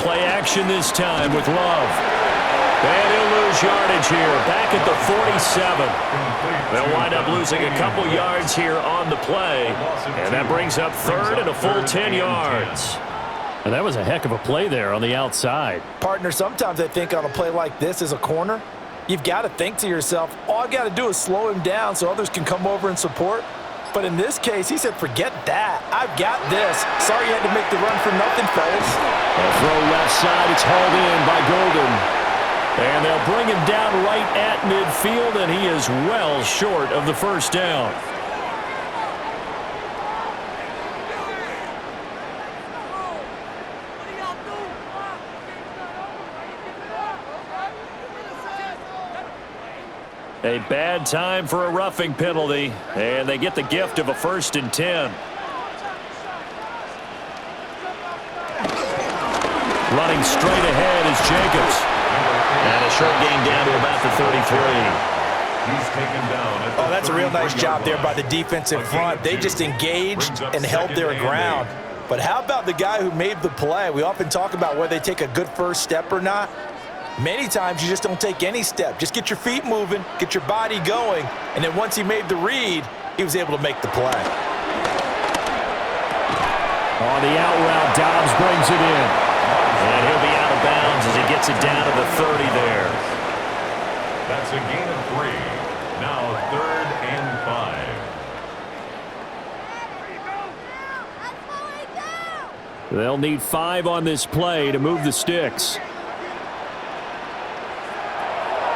Play action this time with Love. And he'll lose yardage here, back at the 47. They'll wind up losing a couple yards here on the play, and that brings up 3rd and a full 10 yards. And that was a heck of a play there on the outside. Partner, sometimes I think on a play like this as a corner, you've got to think to yourself, all I've got to do is slow him down so others can come over and support. But in this case, he said, forget that. I've got this. Sorry you had to make the run for nothing, fellas. A throw left side. It's hauled in by Golden. And they'll bring him down right at midfield, and he is well short of the 1st down. A bad time for a roughing penalty, and they get the gift of a 1st and 10. Running straight ahead is Jacobs. And a short gain down to about the 33. He's taken down. Oh, that's a real nice job there by the defensive front. They just engaged and held their ground. But how about the guy who made the play? We often talk about whether they take a good first step or not. Many times you just don't take any step. Just get your feet moving, get your body going, and then once he made the read, he was able to make the play. On the out route, Dobbs brings it in. And he'll be out of bounds as he gets it down to the 30 there. That's a gain of 3. Now 3rd and 5. They'll need 5 on this play to move the sticks.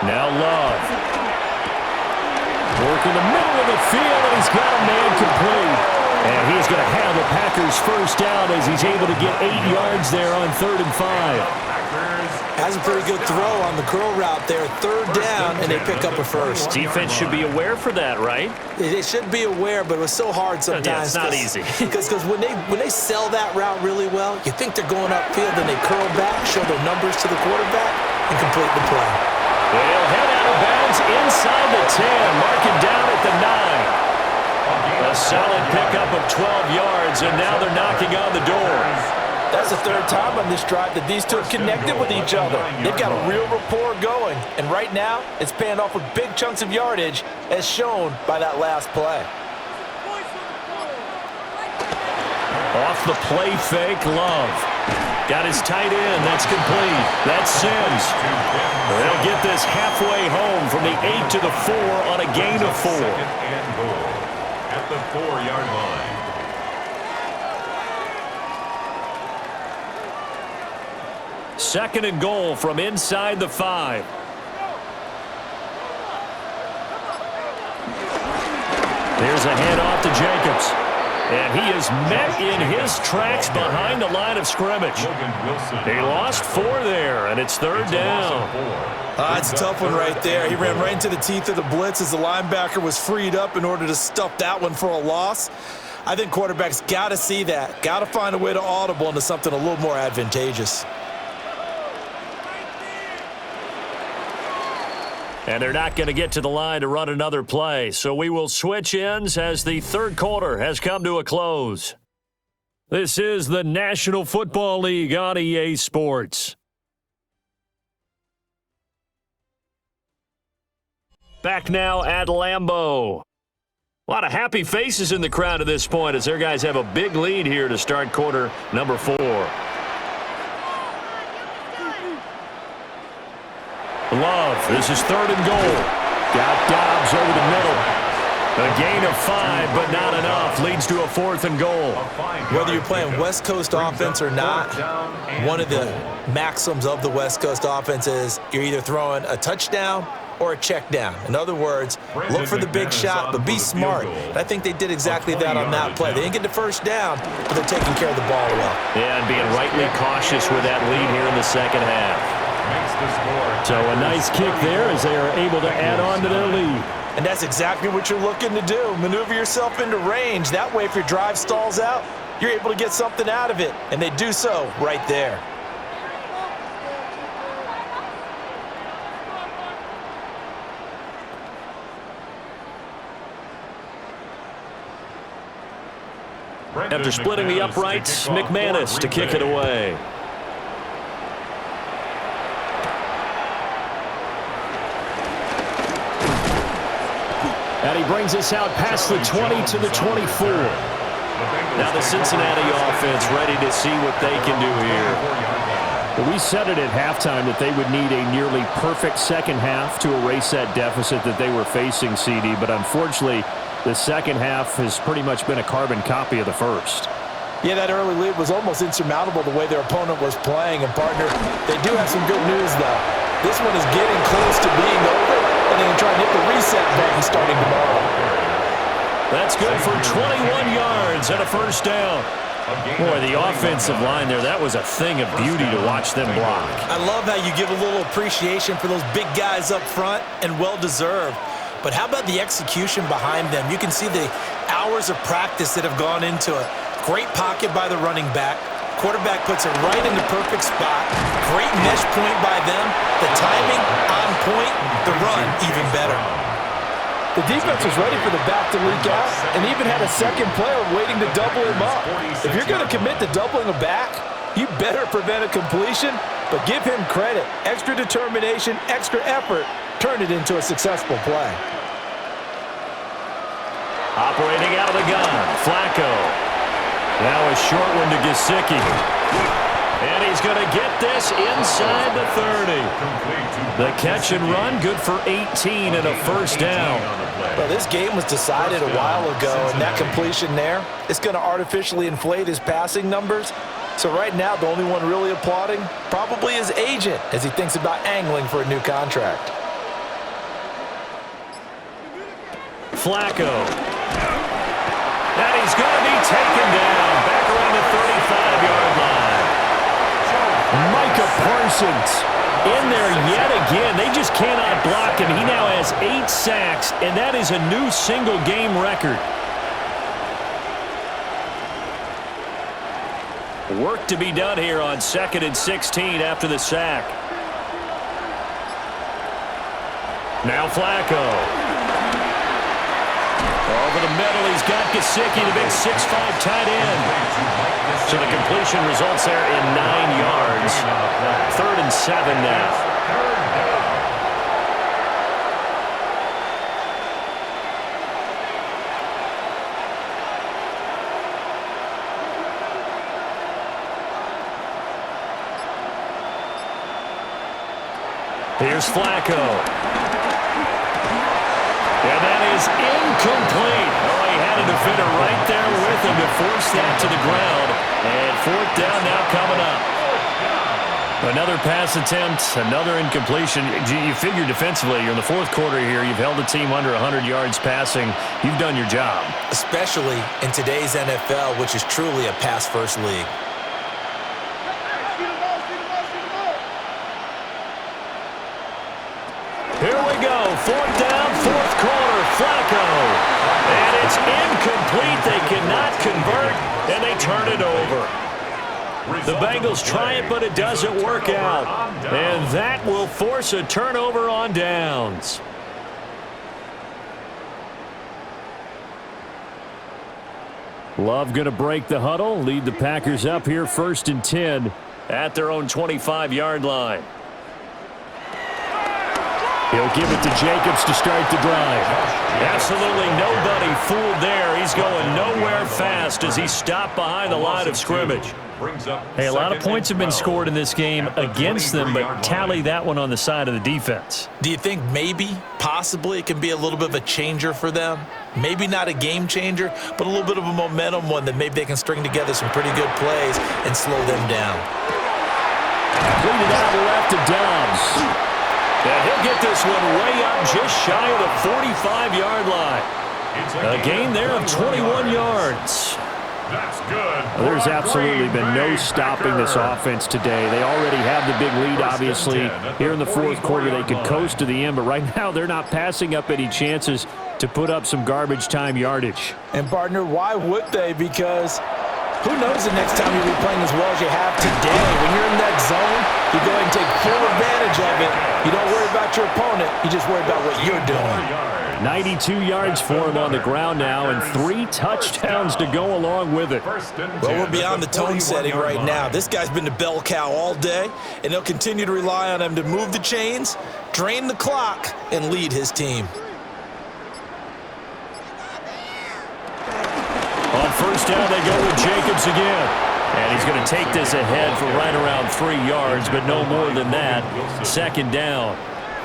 Now Love. Work in the middle of the field, and he's got a man complete. And he's going to have the Packers 1st down as he's able to get 8 yards there on 3rd and 5. Has a pretty good throw on the curl route there. 3rd down, and they pick up a 1st. Defense should be aware for that, right? They should be aware, but it was so hard sometimes. Yeah, it's not easy. Because when they sell that route really well, you think they're going upfield, and they curl back, show their numbers to the quarterback, and complete the play. They'll head out of bounds inside the 10, mark it down at the 9. A solid pickup of 12 yards, and now they're knocking on the door. That's the 3rd time on this drive that these two have connected with each other. They've got a real rapport going, and right now it's paying off with big chunks of yardage, as shown by that last play. Off the play fake, Love. Got his tight end. That's complete. That's Sims. They'll get this halfway home from the 8 to the 4 on a gain of 4. And goal at the 4-yard line. Second and goal from inside the 5. There's a handoff to Jacobs. And he is met in his tracks behind the line of scrimmage. He lost 4 there, and it's 3rd down. It's a tough one right there. He ran right into the teeth of the blitz as the linebacker was freed up in order to stuff that one for a loss. I think quarterbacks got to see that. Got to find a way to audible into something a little more advantageous. And they're not going to get to the line to run another play. So we will switch ends as the 3rd quarter has come to a close. This is the National Football League on EA Sports. Back now at Lambeau. A lot of happy faces in the crowd at this point as their guys have a big lead here to start quarter number 4. Love, this is 3rd and goal. Got Dobbs over the middle. A gain of 5, but not enough. Leads to a 4th and goal. Whether you're playing West Coast offense or not, one of the maxims of the West Coast offense is you're either throwing a touchdown or a check down. In other words, look for the big shot, but be smart. And I think they did exactly that on that play. They didn't get the first down, but they're taking care of the ball well. Yeah, and being rightly cautious with that lead here in the second half. So a nice kick there as they are able to add on to their lead. And that's exactly what you're looking to do. Maneuver yourself into range. That way, if your drive stalls out, you're able to get something out of it. And they do so right there. After splitting the uprights, McManus to kick it away. And he brings us out past the 20 to the 24. Now the Cincinnati offense ready to see what they can do here. Well, we said it at halftime that they would need a nearly perfect second half to erase that deficit that they were facing, CD. But unfortunately, the second half has pretty much been a carbon copy of the first. Yeah, that early lead was almost insurmountable the way their opponent was playing. And, partner, they do have some good news, though. This one is getting close to being over, and they can try and hit the reset button starting tomorrow. That's good for 21 yards and a first down. Boy, the offensive line there, that was a thing of beauty to watch them block. I love how you give a little appreciation for those big guys up front, and well-deserved. But how about the execution behind them? You can see the hours of practice that have gone into it. Great pocket by the running back. Quarterback puts it right in the perfect spot. Great mesh point by them. The timing on point. The run even better. The defense was ready for the back to leak out and even had a second player waiting to double him up. If you're going to commit to doubling a back, you better prevent a completion, but give him credit. Extra determination, extra effort. Turn it into a successful play. Operating out of the gun, Flacco. Now a short one to Gesicki. And he's going to get this inside the 30. The catch and run, good for 18 and a first down. Well, this game was decided a while ago, and that completion there, it's going to artificially inflate his passing numbers. So right now, the only one really applauding probably his agent as he thinks about angling for a new contract. Flacco. And he's going to be taken down back around the 35-yard line. Micah Parsons In there yet again. They just cannot block him. He now has 8 sacks, and that is a new single-game record. Work to be done here on 2nd and 16 after the sack. Now Flacco. Over the middle, he's got Gesicki, the big 6'5" tight end. So the completion results there in 9 yards. 3rd and 7 now. Here's Flacco. And that is incomplete. Oh, he had a defender right there with him to force that to the ground. And 4th down now coming up. Another pass attempt, another incompletion. You figure defensively, you're in the 4th quarter here. You've held the team under 100 yards passing. You've done your job. Especially in today's NFL, which is truly a pass-first league. Here we go. 4th down, 4th quarter. Flacco. And it's incomplete. They cannot convert, and they turn it over. The Bengals try it, but it doesn't work out. And that will force a turnover on downs. Love going to break the huddle, lead the Packers up here 1st and 10 at their own 25-yard line. He'll give it to Jacobs to start the drive. Absolutely nobody fooled there. He's going nowhere fast as he stopped behind the line of scrimmage. Hey, a lot of points have been scored in this game against them, but tally that one on the side of the defense. Do you think maybe, possibly, it can be a little bit of a changer for them? Maybe not a game changer, but a little bit of a momentum one that maybe they can string together some pretty good plays and slow them down. Completed out left to Dobbs. And he'll get this one way up just shy of the 45-yard line. A gain there of 21 yards. That's good. Well, there's absolutely been no stopping this offense today. They already have the big lead, obviously. Here in the fourth quarter, they could coast to the end, but right now they're not passing up any chances to put up some garbage time yardage. And, partner, why would they? Because who knows the next time you'll be playing as well as you have today. When you're in that zone, you go ahead and take full advantage of it. You don't worry about your opponent. You just worry about what you're doing. 92 yards for him on the ground now, and 3 touchdowns to go along with it. Well, we're beyond the tone setting right now. This guy's been the bell cow all day, and they'll continue to rely on him to move the chains, drain the clock, and lead his team. On first down, they go with Jacobs again. And he's going to take this ahead for right around 3 yards, but no more than that. Second down.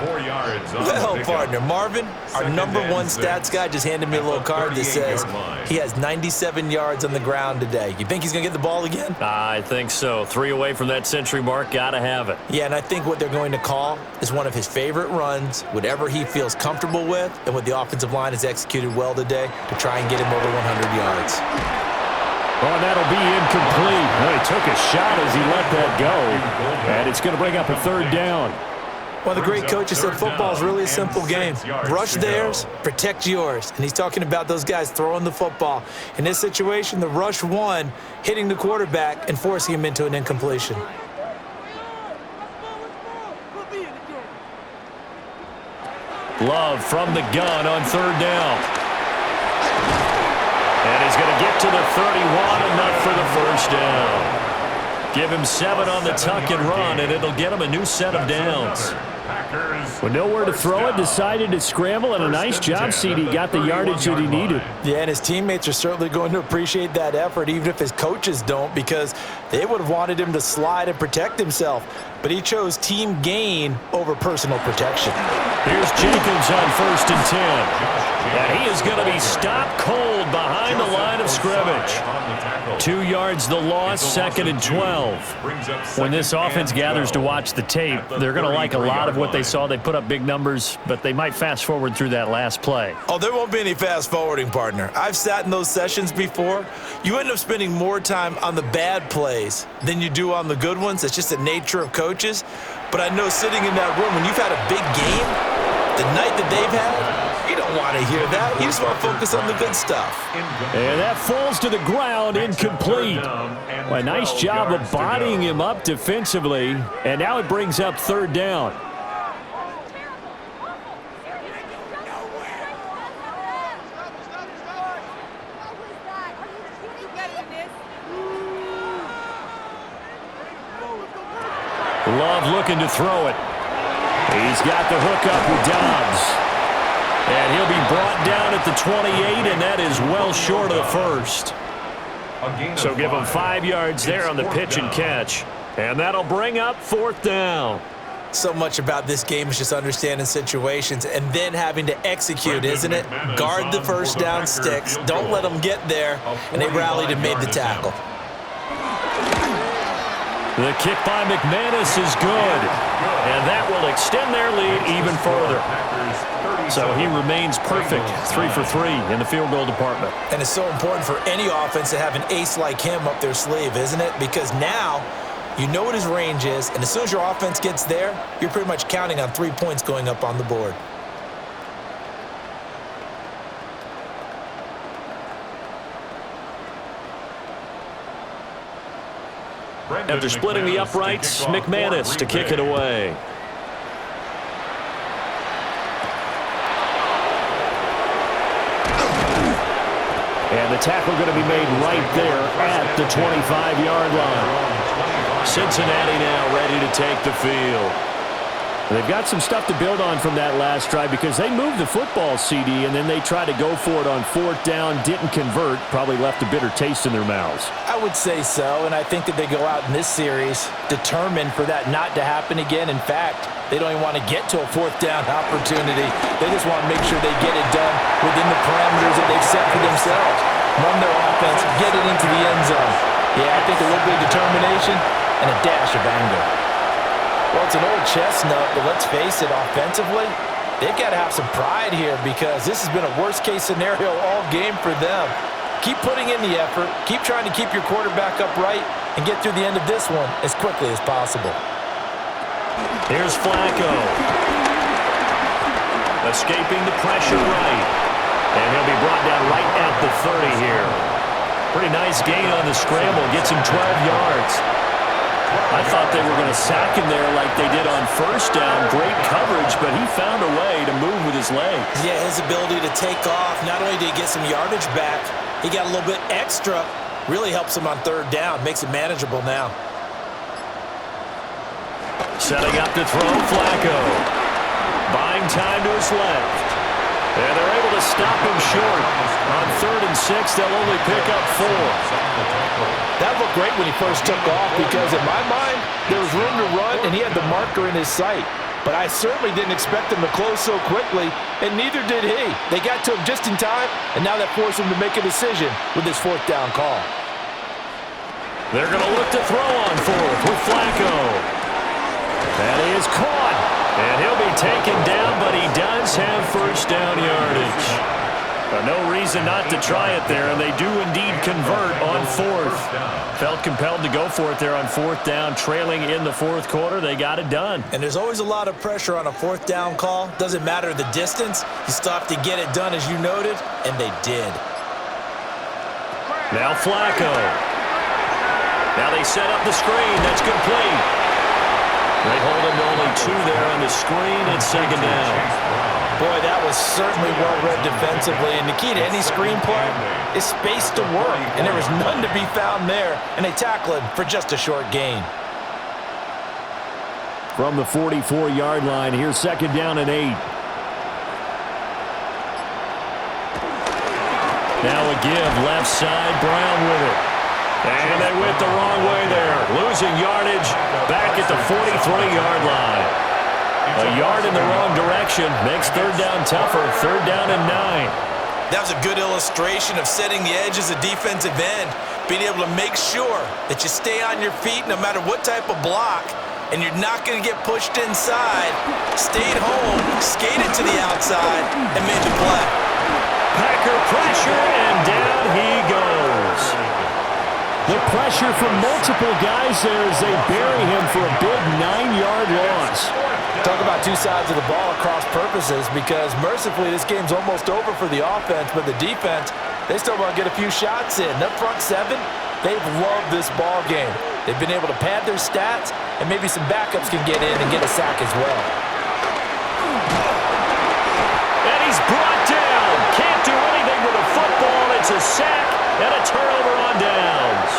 4 yards. Well, partner, Marvin, our number one stats guy, just handed me a little card that says he has 97 yards on the ground today. You think he's going to get the ball again? I think so. 3 away from that century mark. Got to have it. Yeah, and I think what they're going to call is one of his favorite runs, whatever he feels comfortable with, and what the offensive line has executed well today to try and get him over 100 yards. Oh, and that'll be incomplete. Well, he took a shot as he let that go, and it's going to bring up a third down. One of the great coaches said football is really a simple game. Rush theirs, protect yours. And he's talking about those guys throwing the football. In this situation, the rush one, hitting the quarterback and forcing him into an incompletion. Love from the gun on third down. And he's going to get to the 31, enough for the first down. Give him 7 on the tuck and run, and it'll get him a new set of downs. With nowhere to throw it, decided to scramble, and a nice job, CD. Got the yardage that he needed. Yeah, and his teammates are certainly going to appreciate that effort, even if his coaches don't, because they would have wanted him to slide and protect himself. But he chose team gain over personal protection. Here's Jacobs on first and 10. And he is going to be stopped cold behind the line of scrimmage. 2 yards the loss, second and 12. When this offense gathers to watch the tape, they're going to like a lot of what they saw. They put up big numbers, but they might fast forward through that last play. Oh, there won't be any fast forwarding, partner. I've sat in those sessions before. You end up spending more time on the bad plays than you do on the good ones. It's just the nature of coaches. But I know sitting in that room, when you've had a big game, the night that they've had, you don't want to hear that. You just want to focus on the good stuff. And that falls to the ground, incomplete. Well, a nice job of bodying him up defensively, and now it brings up third down. Love looking to throw it. He's got the hook up with Dobbs. And he'll be brought down at the 28, and that is well short of the first. So give him 5 yards there on the pitch and catch. And that'll bring up fourth down. So much about this game is just understanding situations and then having to execute, isn't it? Guard the first down sticks. Don't let them get there. And they rallied and made the tackle. The kick by McManus is good. And that will extend their lead even further. So he remains perfect, 3 for 3 in the field goal department. And it's so important for any offense to have an ace like him up their sleeve, isn't it? Because now you know what his range is, and as soon as your offense gets there, you're pretty much counting on 3 points going up on the board. After splitting the uprights, McManus to kick it away. And the tackle going to be made right there at the 25-yard line. Cincinnati now ready to take the field. They've got some stuff to build on from that last drive because they moved the football, CD, and then they tried to go for it on fourth down, didn't convert, probably left a bitter taste in their mouths. I would say so, and I think that they go out in this series determined for that not to happen again. In fact, they don't even want to get to a fourth down opportunity. They just want to make sure they get it done within the parameters that they've set for themselves. Run their offense, get it into the end zone. Yeah, I think a little bit of determination and a dash of anger. Well, it's an old chestnut, but let's face it, offensively, they've got to have some pride here because this has been a worst-case scenario all game for them. Keep putting in the effort. Keep trying to keep your quarterback upright and get through the end of this one as quickly as possible. Here's Flacco. Escaping the pressure right. And he'll be brought down right at the 30 here. Pretty nice gain on the scramble. Gets him 12 yards. I thought they were going to sack him there like they did on first down. Great coverage, but he found a way to move with his legs. Yeah, his ability to take off, not only did he get some yardage back, he got a little bit extra. Really helps him on third down. Makes it manageable now. Setting up to throw, Flacco. Buying time to his left. And they're able to stop him short. On 3rd and 6, they'll only pick up 4. That looked great when he first took off because in my mind, there was room to run and he had the marker in his sight. But I certainly didn't expect him to close so quickly, and neither did he. They got to him just in time, and now that forced him to make a decision with his 4th down call. They're going to look to throw on 4th with Flacco. That is caught. And he'll be taken down, but he does have first down yardage. But no reason not to try it there, and they do indeed convert on 4th. Felt compelled to go for it there on 4th down, trailing in the 4th quarter. They got it done. And there's always a lot of pressure on a 4th down call. Doesn't matter the distance. You still have to get it done, as you noted, and they did. Now Flacco. Now they set up the screen. That's complete. They hold him to only 2 there on the screen at 2nd down. Boy, that was certainly well-read defensively, and the key to any screen play is space to work, and there was none to be found there, and they tackle him for just a short gain. From the 44-yard line, here's 2nd down and 8. Now a give, left side, Brown with it. And they went the wrong way there. Losing yardage back at the 43-yard line. A yard in the wrong direction makes 3rd down tougher. 3rd down and 9. That was a good illustration of setting the edge as a defensive end, being able to make sure that you stay on your feet no matter what type of block, and you're not going to get pushed inside. Stayed home, skated to the outside, and made the play. Packer pressure, and down he goes. The pressure from multiple guys there as they bury him for a big 9-yard loss. Talk about 2 sides of the ball at cross purposes because mercifully this game's almost over for the offense, but the defense, they still want to get a few shots in. That front 7, they've loved this ball game. They've been able to pad their stats, and maybe some backups can get in and get a sack as well. And he's brought down. Can't do anything with a football. It's a sack and a turnover on downs.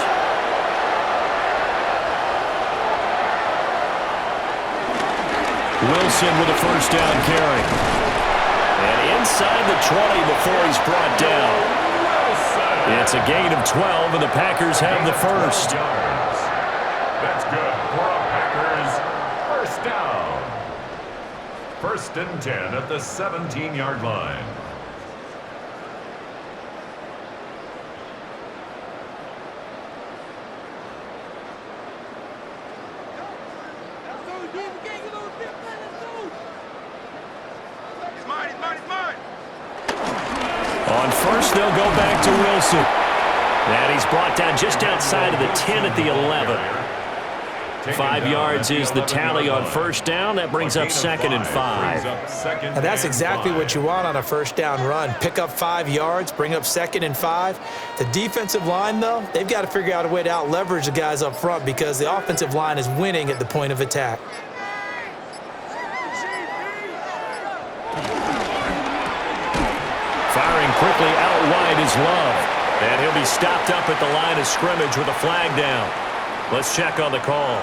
Wilson with a first down carry. And inside the 20 before he's brought down. It's a gain of 12, and the Packers have the first. That's good for a Packers first down. 1st and 10 at the 17-yard line. On first, they'll go back to Wilson. And he's brought down just outside of the 10 at the 11. 5 yards is the tally on first down. That brings up 2nd and 5. And that's exactly what you want on a first down run. Pick up 5 yards, bring up 2nd and 5. The defensive line, though, they've got to figure out a way to out-leverage the guys up front because the offensive line is winning at the point of attack. Firing quickly out wide is Love. And he'll be stopped up at the line of scrimmage with a flag down. Let's check on the call.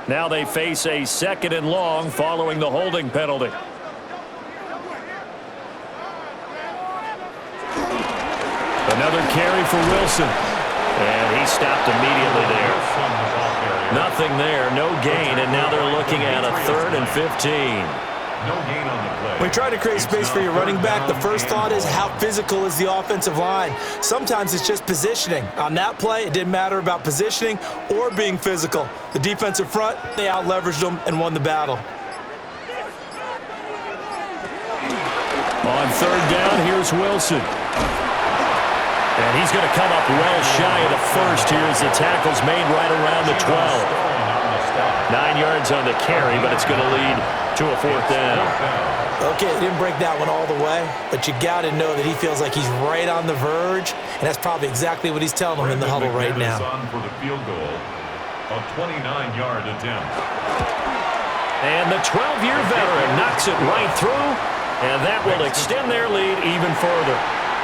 Now they face a 2nd and long following the holding penalty. Another carry for Wilson. And he stopped immediately there. Nothing there, no gain, and now they're looking at a 3rd and 15. No gain on the play. When you try to create space for your running back, the first thought is how physical is the offensive line. Sometimes it's just positioning. On that play, it didn't matter about positioning or being physical. The defensive front, they out-leveraged them and won the battle. On third down, here's Wilson. And he's going to come up well shy of the first here as the tackle's made right around the 12. 9 yards on the carry, but it's going to lead to a fourth down. Okay, he didn't break that one all the way, but you got to know that he feels like he's right on the verge, and that's probably exactly what he's telling them in the huddle right now. For the field goal, a 29-yard attempt. And the 12-year veteran knocks it right through, and that will extend their lead even further.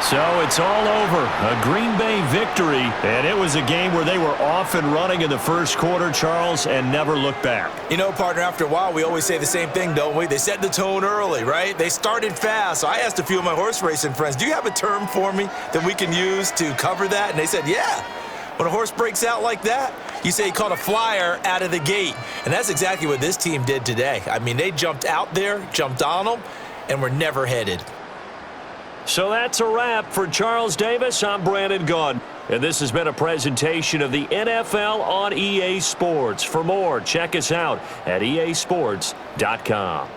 So it's all over. A Green Bay victory, and it was a game where they were off and running in the first quarter, Charles, and never looked back. You know, partner, after a while, we always say the same thing, don't we? They set the tone early, right? They started fast. So I asked a few of my horse racing friends, do you have a term for me that we can use to cover that? And they said, yeah. When a horse breaks out like that, you say he caught a flyer out of the gate. And that's exactly what this team did today. I mean, they jumped out there, jumped on them, and were never headed. So that's a wrap for Charles Davis. I'm Brandon Gaudin, and this has been a presentation of the NFL on EA Sports. For more, check us out at easports.com.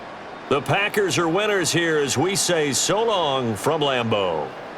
The Packers are winners here as we say so long from Lambeau.